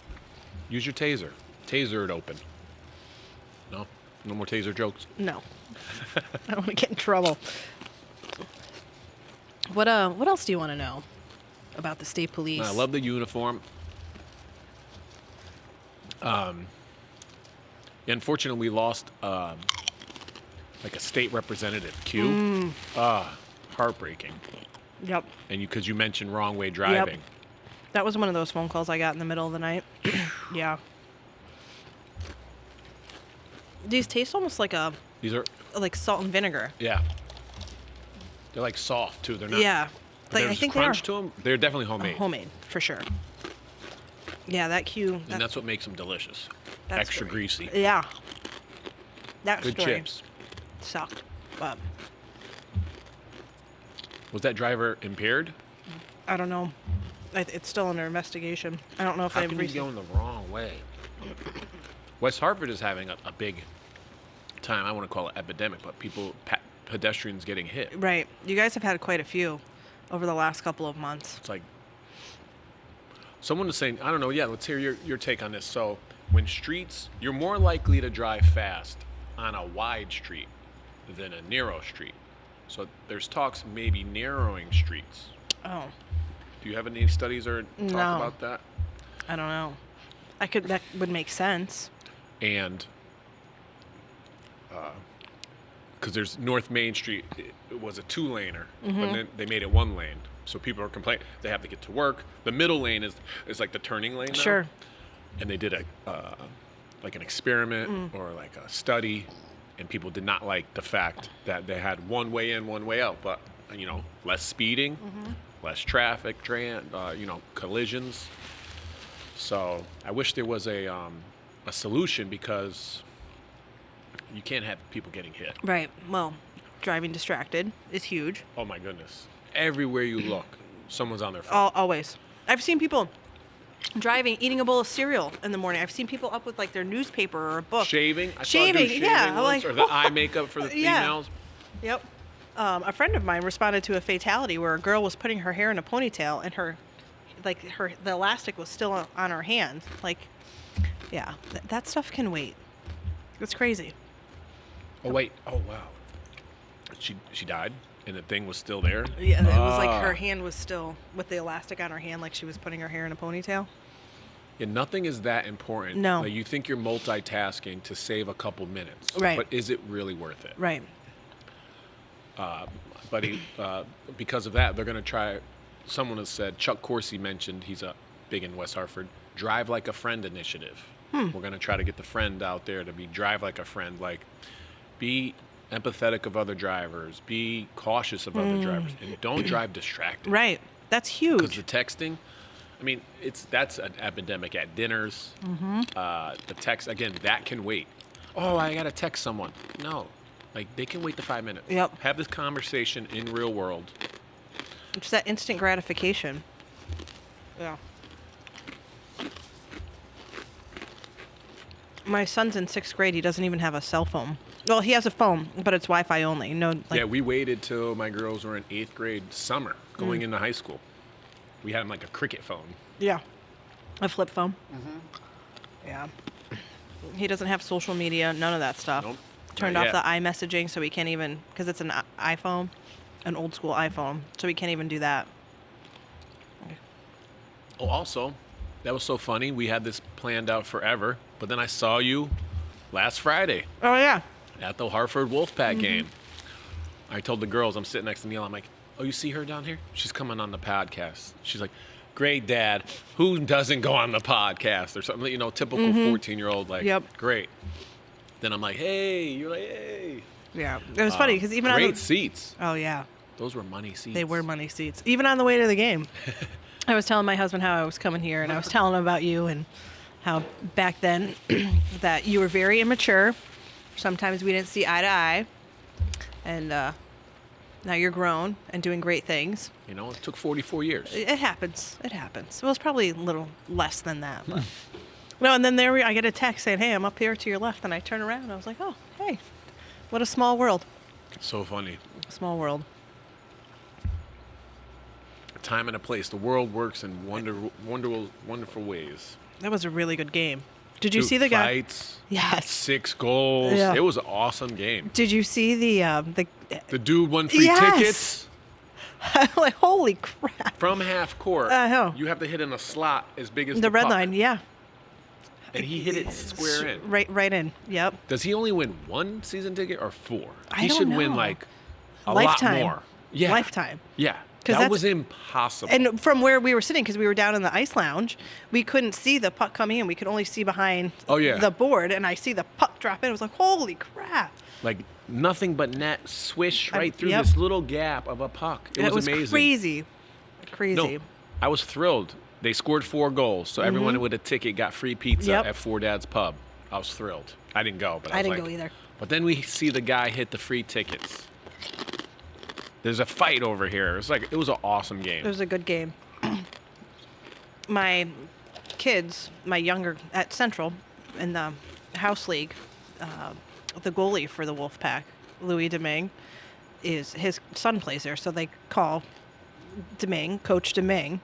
S1: Use your taser. Taser it open. No? No more taser jokes?
S2: No. I don't want to get in trouble. What else do you want to know about the state police?
S1: I love the uniform. Unfortunately, we lost like a state representative. Q. Heartbreaking.
S2: Yep.
S1: And because you mentioned wrong way driving.
S2: Yep. That was one of those phone calls I got in the middle of the night. Yeah. These taste almost like
S1: These are
S2: like salt and vinegar.
S1: Yeah. They're like soft too. They're not.
S2: Yeah. Like,
S1: There's
S2: I think
S1: crunch to them. They're definitely homemade.
S2: Homemade, for sure. Yeah, that Q.
S1: And that's what makes them delicious.
S2: That's
S1: Extra
S2: great.
S1: greasy.
S2: Yeah. That
S1: Good
S2: story
S1: chips.
S2: sucked. But
S1: Was that driver impaired?
S2: I don't know. It's still under investigation. I don't know if
S1: How
S2: they've
S1: can you going the wrong way? West Hartford is having a big time. I want to call it epidemic, but pedestrians getting hit.
S2: Right. You guys have had quite a few over the last couple of months.
S1: It's like someone was saying, I don't know. Yeah, let's hear your take on this. So when streets, you're more likely to drive fast on a wide street than a narrow street. So there's talks maybe narrowing streets.
S2: Oh.
S1: Do you have any studies or talk
S2: No.
S1: about that?
S2: I don't know. That would make sense.
S1: And because there's North Main Street, it was a 2-laner, but then they made it 1 lane. So people are complaining they have to get to work. The middle lane is like the turning lane now.
S2: Sure.
S1: And they did like an experiment or like a study, and people did not like the fact that they had 1 way in, 1 way out. But less speeding, less traffic, collisions. So I wish there was a solution, because you can't have people getting hit.
S2: Right. Well, driving distracted is huge.
S1: Oh my goodness. Everywhere you look, someone's on their phone.
S2: Always. I've seen people driving, eating a bowl of cereal in the morning. I've seen people up with like their newspaper or a book.
S1: Shaving. I saw
S2: Shaving,
S1: them do shaving
S2: yeah.
S1: once,
S2: Like,
S1: or the eye makeup for the
S2: Yeah.
S1: females.
S2: Yep. A friend of mine responded to a fatality where a girl was putting her hair in a ponytail and the elastic was still on her hand. Like, yeah, that stuff can wait. It's crazy.
S1: Oh wait. Oh wow. She died, and the thing was still there.
S2: Yeah, it was like her hand was still with the elastic on her hand, like she was putting her hair in a ponytail.
S1: Yeah, nothing is that important.
S2: No.
S1: Like, you think you're multitasking to save a couple minutes.
S2: Right.
S1: But is it really worth it?
S2: Right.
S1: Because of that, they're going to try. Someone has said, Chuck Coursey mentioned, he's big in West Hartford, Drive Like a Friend initiative. We're going to try to get the friend out there to be drive like a friend, like be empathetic of other drivers, be cautious of other drivers, and don't drive distracted.
S2: Right. That's huge.
S1: Because the texting, I mean, that's an epidemic at dinners. The text, again, that can wait. Oh, I got to text someone. No. Like, they can wait the 5 minutes.
S2: Yep.
S1: Have this conversation in real world.
S2: It's that instant gratification. Yeah. My son's in 6th grade. He doesn't even have a cell phone. Well, he has a phone, but it's Wi-Fi only. No.
S1: Yeah, we waited till my girls were in 8th grade summer, going into high school. We had them like a cricket phone.
S2: Yeah. A flip phone. Yeah. He doesn't have social media. None of that stuff.
S1: Nope.
S2: Turned
S1: Not
S2: off
S1: yet.
S2: the iMessaging, so he can't even, because it's an iPhone, an old school iPhone, so he can't even do that.
S1: Oh, also, that was so funny. We had this planned out forever, but then I saw you last Friday
S2: Oh, yeah.
S1: at the Hartford Wolfpack game. I told the girls, I'm sitting next to Neil, I'm like, oh, you see her down here? She's coming on the podcast. She's like, great, Dad. Who doesn't go on the podcast? Or something, typical 14-year-old, like,
S2: Yep.
S1: great. Then I'm like, hey. You're like, hey.
S2: Yeah. It was funny, because even on
S1: Great
S2: the...
S1: seats.
S2: Oh, yeah.
S1: Those were money seats.
S2: They were money seats. Even on the way to the game. I was telling my husband how I was coming here, and I was telling him about you and how back then that you were very immature. Sometimes we didn't see eye to eye. And now you're grown and doing great things.
S1: It took 44 years.
S2: It happens. It happens. Well, it's probably a little less than that. But. No, and then I get a text saying, hey, I'm up here to your left. And I turn around, and I was like, oh, hey, what a small world.
S1: So funny.
S2: Small world.
S1: Time and a place. The world works in wonderful ways.
S2: That was a really good game. Did you
S1: 2
S2: see the guy?
S1: fights,
S2: Yes.
S1: 6 goals.
S2: Yeah.
S1: It was an awesome game.
S2: Did you see the
S1: The dude won free
S2: Yes.
S1: tickets
S2: like, holy crap.
S1: from half court.
S2: I know.
S1: You have to hit in a slot as big as
S2: The red
S1: puck.
S2: line, yeah.
S1: And he hit it square in.
S2: Right in. Yep.
S1: Does he only win 1 season ticket or 4?
S2: I
S1: He
S2: don't
S1: should
S2: know.
S1: win like a
S2: Lifetime.
S1: lot more. Yeah.
S2: Lifetime.
S1: Yeah.
S2: 'Cause
S1: That
S2: that's-
S1: was impossible.
S2: And from where we were sitting, because we were down in the ice lounge, we couldn't see the puck coming in. We could only see behind the board, and I see the puck drop in. I was like, holy crap.
S1: Like nothing but net swish right through
S2: yep.
S1: this little gap of a puck. It was amazing.
S2: Crazy.
S1: No, I was thrilled. They scored 4 goals, so everyone with a ticket got free pizza
S2: Yep.
S1: at Four Dad's Pub. I was thrilled. I didn't go, but I
S2: didn't
S1: was
S2: go either.
S1: But then we see the guy hit the free tickets. There's a fight over here. It was an awesome game.
S2: It was a good game. My kids, my younger, at Central, in the house league, the goalie for the Wolfpack, Louis Domingue, his son plays there, so they call Domingue, Coach Domingue.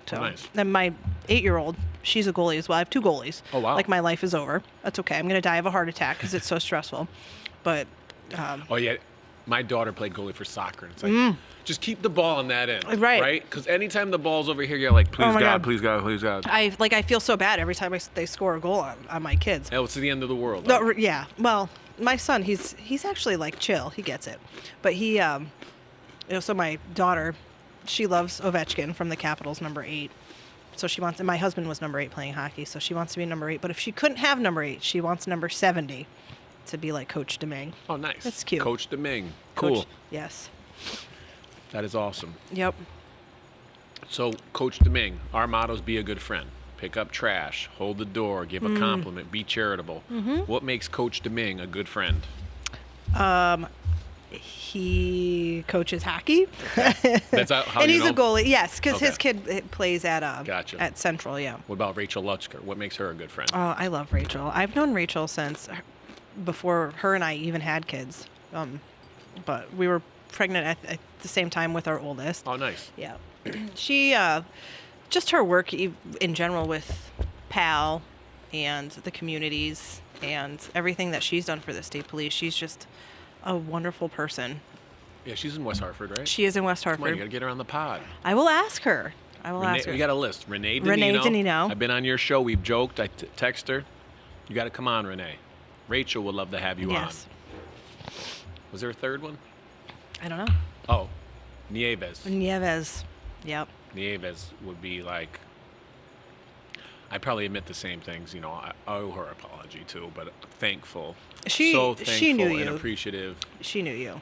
S2: So,
S1: nice.
S2: And my 8-year-old, she's a goalie as well. I have 2 goalies.
S1: Oh, wow.
S2: Like, my life is over. That's okay. I'm going to die of a heart attack because it's so stressful. But
S1: Oh, yeah. My daughter played goalie for soccer. And it's like, just keep the ball on that end.
S2: Right.
S1: Right? Because anytime the ball's over here, you're like, please,
S2: my
S1: God,
S2: God.
S1: please, God, please, God.
S2: I feel so bad every time they score a goal on my kids.
S1: Oh, it's the end of the world.
S2: No, yeah. Well, my son, he's actually like chill. He gets it. But he, so my daughter, she loves Ovechkin from the Capitals, number 8. So she wants, and my husband was number 8 playing hockey, so she wants to be number 8. But if she couldn't have number 8, she wants number 70 to be like Coach Domingue.
S1: Oh, nice.
S2: That's cute.
S1: Coach Domingue. Cool.
S2: Yes.
S1: That is awesome.
S2: Yep.
S1: So, Coach Domingue, our motto is be a good friend. Pick up trash, hold the door, give a compliment, be charitable. What makes Coach Domingue a good friend?
S2: He coaches hockey.
S1: That's how
S2: And
S1: you
S2: he's
S1: know?
S2: a goalie, yes, because his
S1: Okay.
S2: kid plays at
S1: Gotcha.
S2: at Central, yeah.
S1: What about Rachel Lutzker? What makes her a good friend?
S2: Oh, I love Rachel. I've known Rachel since before her and I even had kids. But we were pregnant at the same time with our oldest.
S1: Oh, nice.
S2: Yeah. She, just her work in general with PAL and the communities and everything that she's done for the state police, she's just a wonderful person.
S1: Yeah, she's in West Hartford, right?
S2: She is in West
S1: Come on, you
S2: Hartford.
S1: got to get her on the pod.
S2: I will ask her. Ask her.
S1: We got a list. Renee Danino.
S2: Renee Danino.
S1: I've been on your show. We've joked. I text her. You got to come on, Renee. Rachel would love to have you
S2: Yes.
S1: on. Was there a third one?
S2: I don't know.
S1: Oh, Nieves.
S2: Nieves. Yep.
S1: Nieves would be like, I probably admit the same things. I owe her an apology too, but thankful. So thankful
S2: she knew
S1: and
S2: you.
S1: appreciative.
S2: She knew you.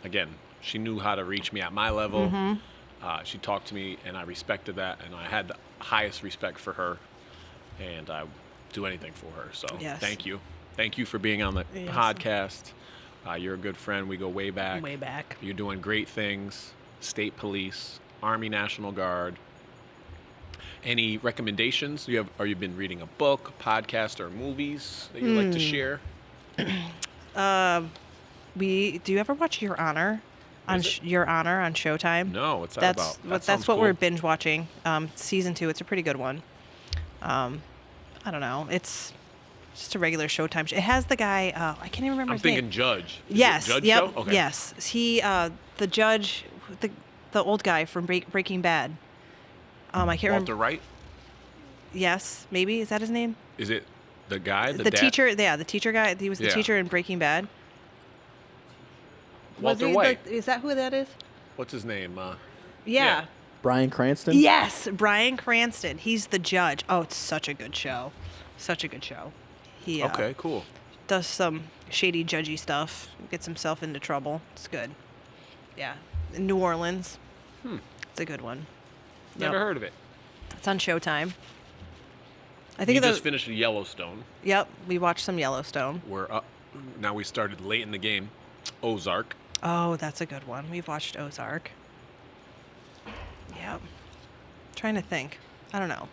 S1: Again, she knew how to reach me at my level.
S2: Mm-hmm.
S1: She talked to me, and I respected that, and I had the highest respect for her, and I would do anything for her. So
S2: Yes.
S1: thank you. Thank you for being on the
S2: Yes.
S1: podcast. You're a good friend. We go way back.
S2: Way back.
S1: You're doing great things. State Police, Army National Guard. Any recommendations? Are you been reading a book, a podcast, or movies that you'd like to share?
S2: Do you ever watch Your Honor on Your Honor on Showtime?
S1: No, what's that
S2: That's
S1: about? That
S2: that's
S1: sounds
S2: what we're
S1: cool.
S2: binge watching. Season 2. It's a pretty good one. I don't know. It's just a regular Showtime. It has the guy. I can't even remember
S1: I'm
S2: his name.
S1: thinking Judge. Is it
S2: Yes.
S1: Judge
S2: Yep.
S1: show? Okay.
S2: Yes. He, the judge, the old guy from Breaking Bad. I can't remember.
S1: Walter Wright?
S2: Yes, maybe is that his name?
S1: Is it the guy?
S2: The
S1: dad?
S2: teacher. Yeah, the teacher guy. He was the
S1: Yeah.
S2: teacher in Breaking Bad.
S1: Walter
S2: Was he
S1: White.
S2: is that who that is?
S1: What's his name?
S2: Yeah.
S3: Bryan Cranston?
S2: Yes, Bryan Cranston. He's the judge. Oh, it's such a good show. Such a good show. He
S1: Okay, cool.
S2: does some shady, judgy stuff. Gets himself into trouble. It's good. Yeah. In New Orleans. It's a good one.
S1: Never
S2: Yep.
S1: heard of it.
S2: It's on Showtime. I
S1: You
S2: think
S1: just finished Yellowstone.
S2: Yep, we watched some Yellowstone.
S1: We're up. Now we started late in the game. Ozark.
S2: Oh, that's a good one. We've watched Ozark. Yep. Trying to think. I don't know.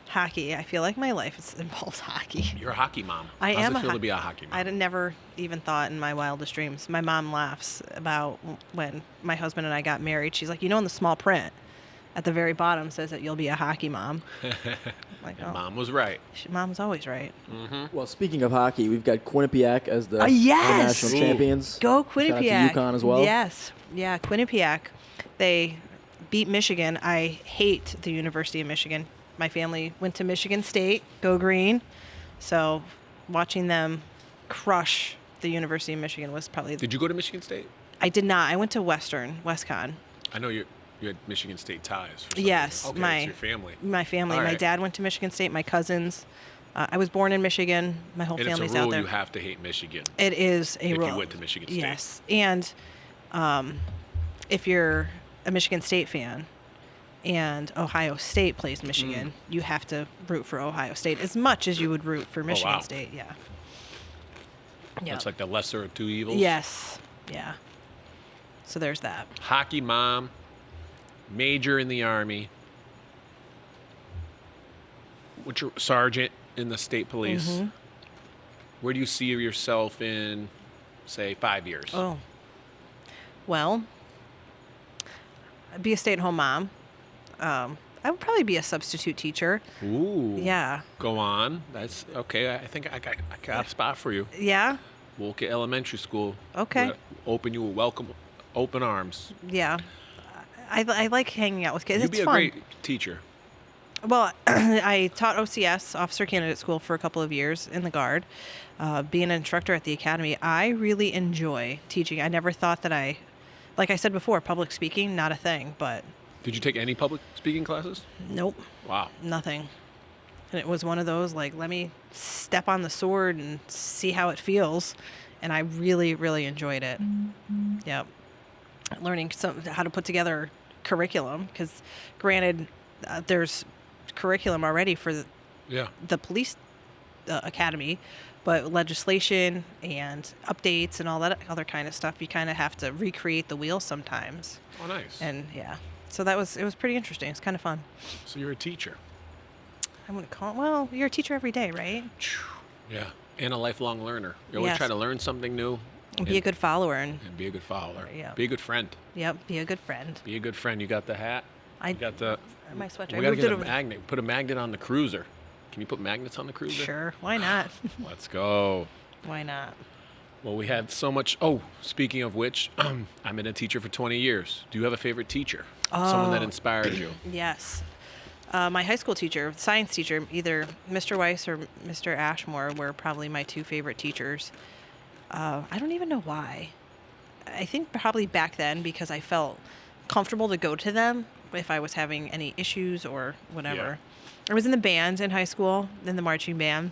S2: Hockey. I feel like my life involves hockey.
S1: You're a hockey mom.
S2: I
S1: How's
S2: am
S1: it feel to be a hockey mom?
S2: I'd never even thought in my wildest dreams. My mom laughs about when my husband and I got married. She's like, in the small print at the very bottom says that you'll be a hockey mom. Like,
S1: And Mom was right.
S2: Mom's always right.
S3: Well, speaking of hockey, we've got Quinnipiac as the
S2: Yes!
S3: national
S1: Ooh.
S3: champions.
S2: Go
S3: Shout
S2: Quinnipiac.
S3: out to UConn as well.
S2: Yes. Yeah, Quinnipiac. They beat Michigan. I hate the University of Michigan. my family went to Michigan State, go green. So watching them crush the University of Michigan was probably...
S1: Did you go to Michigan State?
S2: I did not. I went to WestCon.
S1: I know you had Michigan State ties. For some
S2: yes.
S1: reason. Okay, it's your family.
S2: My family.
S1: All
S2: My
S1: right.
S2: dad went to Michigan State. My cousins. I was born in Michigan. My whole
S1: and
S2: family's
S1: it's a rule
S2: out there.
S1: you have to hate Michigan.
S2: It is a rule.
S1: If you went to Michigan State.
S2: Yes. And if you're a Michigan State fan and Ohio State plays Michigan, you have to root for Ohio State as much as you would root for Michigan
S1: wow.
S2: State. Yeah.
S1: That's like the lesser of two evils.
S2: Yes. Yeah. So there's that.
S1: Hockey mom, major in the Army, which are sergeant in the state police.
S2: Mm-hmm.
S1: Where do you see yourself in, say, 5 years?
S2: Oh. Well, I'd be a stay-at-home mom. I would probably be a substitute teacher.
S1: Ooh.
S2: Yeah.
S1: Go on. That's okay. I think I got a spot for you.
S2: Yeah.
S1: Wolke Elementary School.
S2: Okay.
S1: We'll open you with open arms.
S2: Yeah. I like hanging out with kids.
S1: You'd
S2: It's
S1: be a
S2: fun.
S1: great teacher.
S2: Well, I taught OCS, Officer Candidate School, for a couple of years in the Guard. Being an instructor at the academy, I really enjoy teaching. I never thought that like I said before, public speaking, not a thing, but...
S1: Did you take any public speaking classes?
S2: Nope.
S1: Wow.
S2: Nothing. And it was one of those, like, let me step on the sword and see how it feels. And I really, really enjoyed it. Mm-hmm. Yep. Learning how to put together curriculum, because granted, there's curriculum already for the police academy, but legislation and updates and all that other kind of stuff, you kind of have to recreate the wheel sometimes.
S1: Oh, nice.
S2: And yeah, so it was pretty interesting. It's kind of fun.
S1: So you're a teacher.
S2: I wouldn't call it, well, you're a teacher every day, right?
S1: Yeah, and a lifelong learner. You always try to learn something new.
S2: And be a good follower. And
S1: be a good follower.
S2: Yeah.
S1: Be a good friend.
S2: Yep, be a good friend.
S1: Be a good friend. You got the hat? You got the...
S2: My sweatshirt.
S1: We got to get a magnet. Put a magnet on the cruiser. Can you put magnets on the cruiser?
S2: Sure, why not?
S1: Let's go.
S2: Why not?
S1: Well, we had so much... Oh, speaking of which, I've been a teacher for 20 years. Do you have a favorite teacher? Someone that inspired you?
S2: Yes. My high school teacher, science teacher, either Mr. Weiss or Mr. Ashmore were probably my two favorite teachers. I don't even know why. I think probably back then because I felt comfortable to go to them if I was having any issues or whatever. Yeah. I was in the band in high school, in the marching band.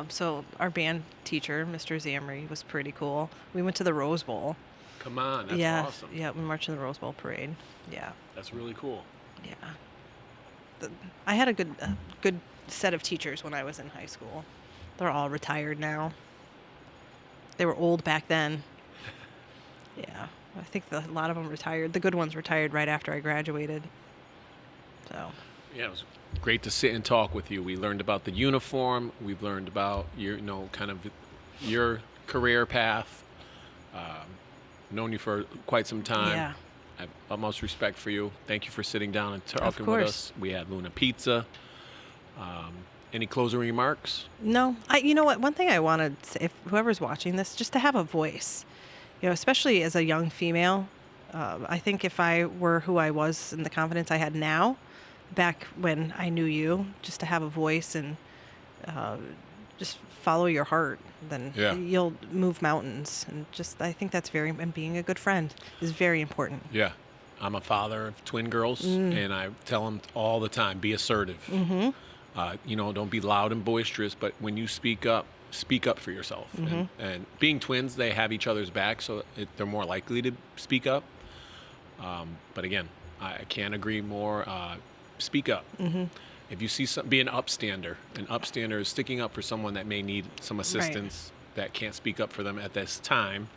S2: So our band teacher, Mr. Zamri, was pretty cool. We went to the Rose Bowl.
S1: Come on, that's awesome.
S2: Yeah, we marched in the Rose Bowl parade. Yeah.
S1: That's really cool.
S2: Yeah. I had a good set of teachers when I was in high school. They're all retired now. They were old back then. Yeah. I think a lot of them retired. The good ones retired right after I graduated. So.
S1: Yeah, it was great to sit and talk with you. We learned about the uniform. We've learned about your, kind of your career path. Known you for quite some time.
S2: Yeah.
S1: I have utmost respect for you. Thank you for sitting down and talking with us. We had Luna Pizza. Any closing remarks?
S2: No. You know what? One thing I wanted to say, if whoever's watching this, just to have a voice, especially as a young female. I think if I were who I was and the confidence I had now, back when I knew you, just to have a voice and just follow your heart, then you'll move mountains. And I think that's and being a good friend is very important.
S1: Yeah. I'm a father of twin girls, and I tell them all the time, be assertive. Mm-hmm. Don't be loud and boisterous, but when you speak up for yourself. Mm-hmm. And being twins, they have each other's back, so they're more likely to speak up. But again, I can't agree more. Speak up. Mm-hmm. If you see be an upstander. An upstander is sticking up for someone that may need some assistance, that can't speak up for them at this time.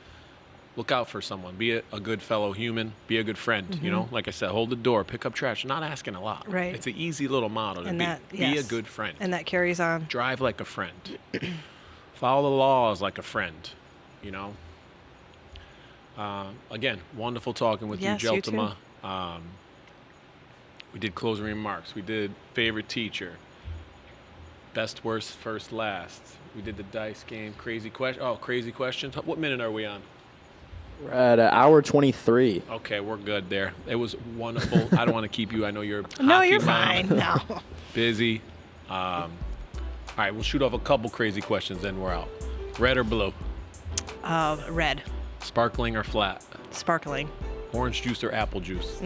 S1: Look out for someone. Be a good fellow human. Be a good friend. Mm-hmm. Like I said, hold the door, pick up trash. Not asking a lot.
S2: Right.
S1: It's an easy little motto to be a good friend.
S2: And that carries on.
S1: Drive like a friend. Follow the laws like a friend. Again, wonderful talking with you, Jeltema. We did closing remarks. We did favorite teacher. Best, worst, first, last. We did the dice game. Crazy question. Oh, crazy questions. What minute are we on?
S3: We're at an hour 23.
S1: Okay, we're good there. It was wonderful. I don't want to keep you. I know you're
S2: No, you're
S1: mom,
S2: fine. No.
S1: busy. All right, we'll shoot off a couple crazy questions, then we're out. Red or blue?
S2: Red.
S1: Sparkling or flat?
S2: Sparkling.
S1: Orange juice or apple juice?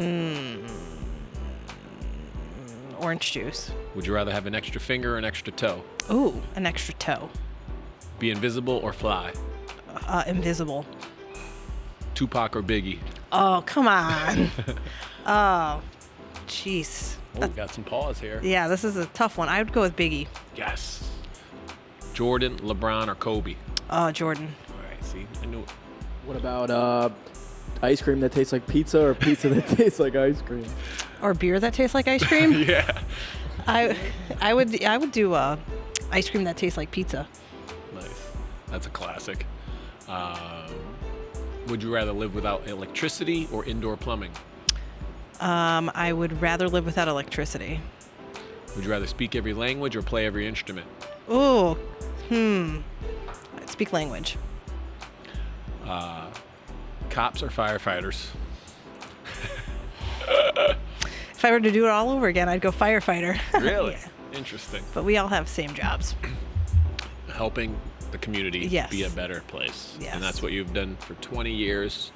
S2: Orange juice.
S1: Would you rather have an extra finger or an extra toe?
S2: Ooh, an extra toe.
S1: Be invisible or fly?
S2: Invisible.
S1: Tupac or Biggie?
S2: Oh, come on. Oh, jeez.
S1: Oh, we got some pause here.
S2: Yeah, this is a tough one. I would go with Biggie.
S1: Yes. Jordan, LeBron, or Kobe?
S2: Jordan.
S1: All right, see, I knew it.
S3: What about ice cream that tastes like pizza or pizza that tastes like ice cream?
S2: Or beer that tastes like ice cream?
S1: Yeah.
S2: I would do ice cream that tastes like pizza.
S1: Nice. That's a classic. Would you rather live without electricity or indoor plumbing?
S2: I would rather live without electricity.
S1: Would you rather speak every language or play every instrument?
S2: Ooh, I'd speak language.
S1: Cops or firefighters?
S2: If I were to do it all over again, I'd go firefighter.
S1: Really?
S2: Yeah.
S1: Interesting.
S2: But we all have same jobs.
S1: Helping the community
S2: Yes.
S1: be a better place.
S2: Yes.
S1: And that's what you've done for 20 years.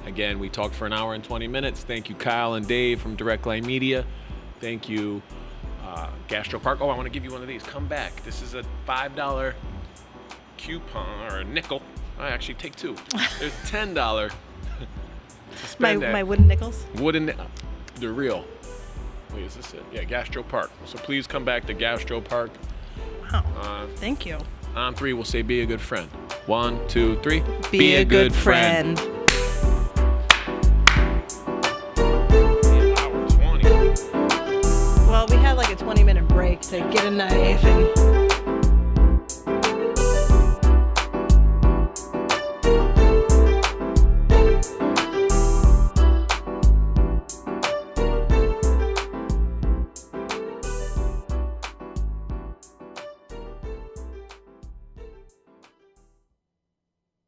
S1: Again, we talked for an hour and 20 minutes. Thank you, Kyle and Dave from Direct Line Media. Thank you, Gastro Park. Oh, I want to give you one of these. Come back. This is a $5 coupon or a nickel. I actually take two. There's a $10.
S2: My wooden nickels.
S1: Wooden. They're real. Wait, is this it? Yeah, Gastro Park. So please come back to Gastro Park.
S2: Wow. Thank you.
S1: On three, we'll say be a good friend. 1, 2, 3.
S2: Be a good friend.
S1: Hour 20.
S2: Well, we had like a 20-minute break to get a knife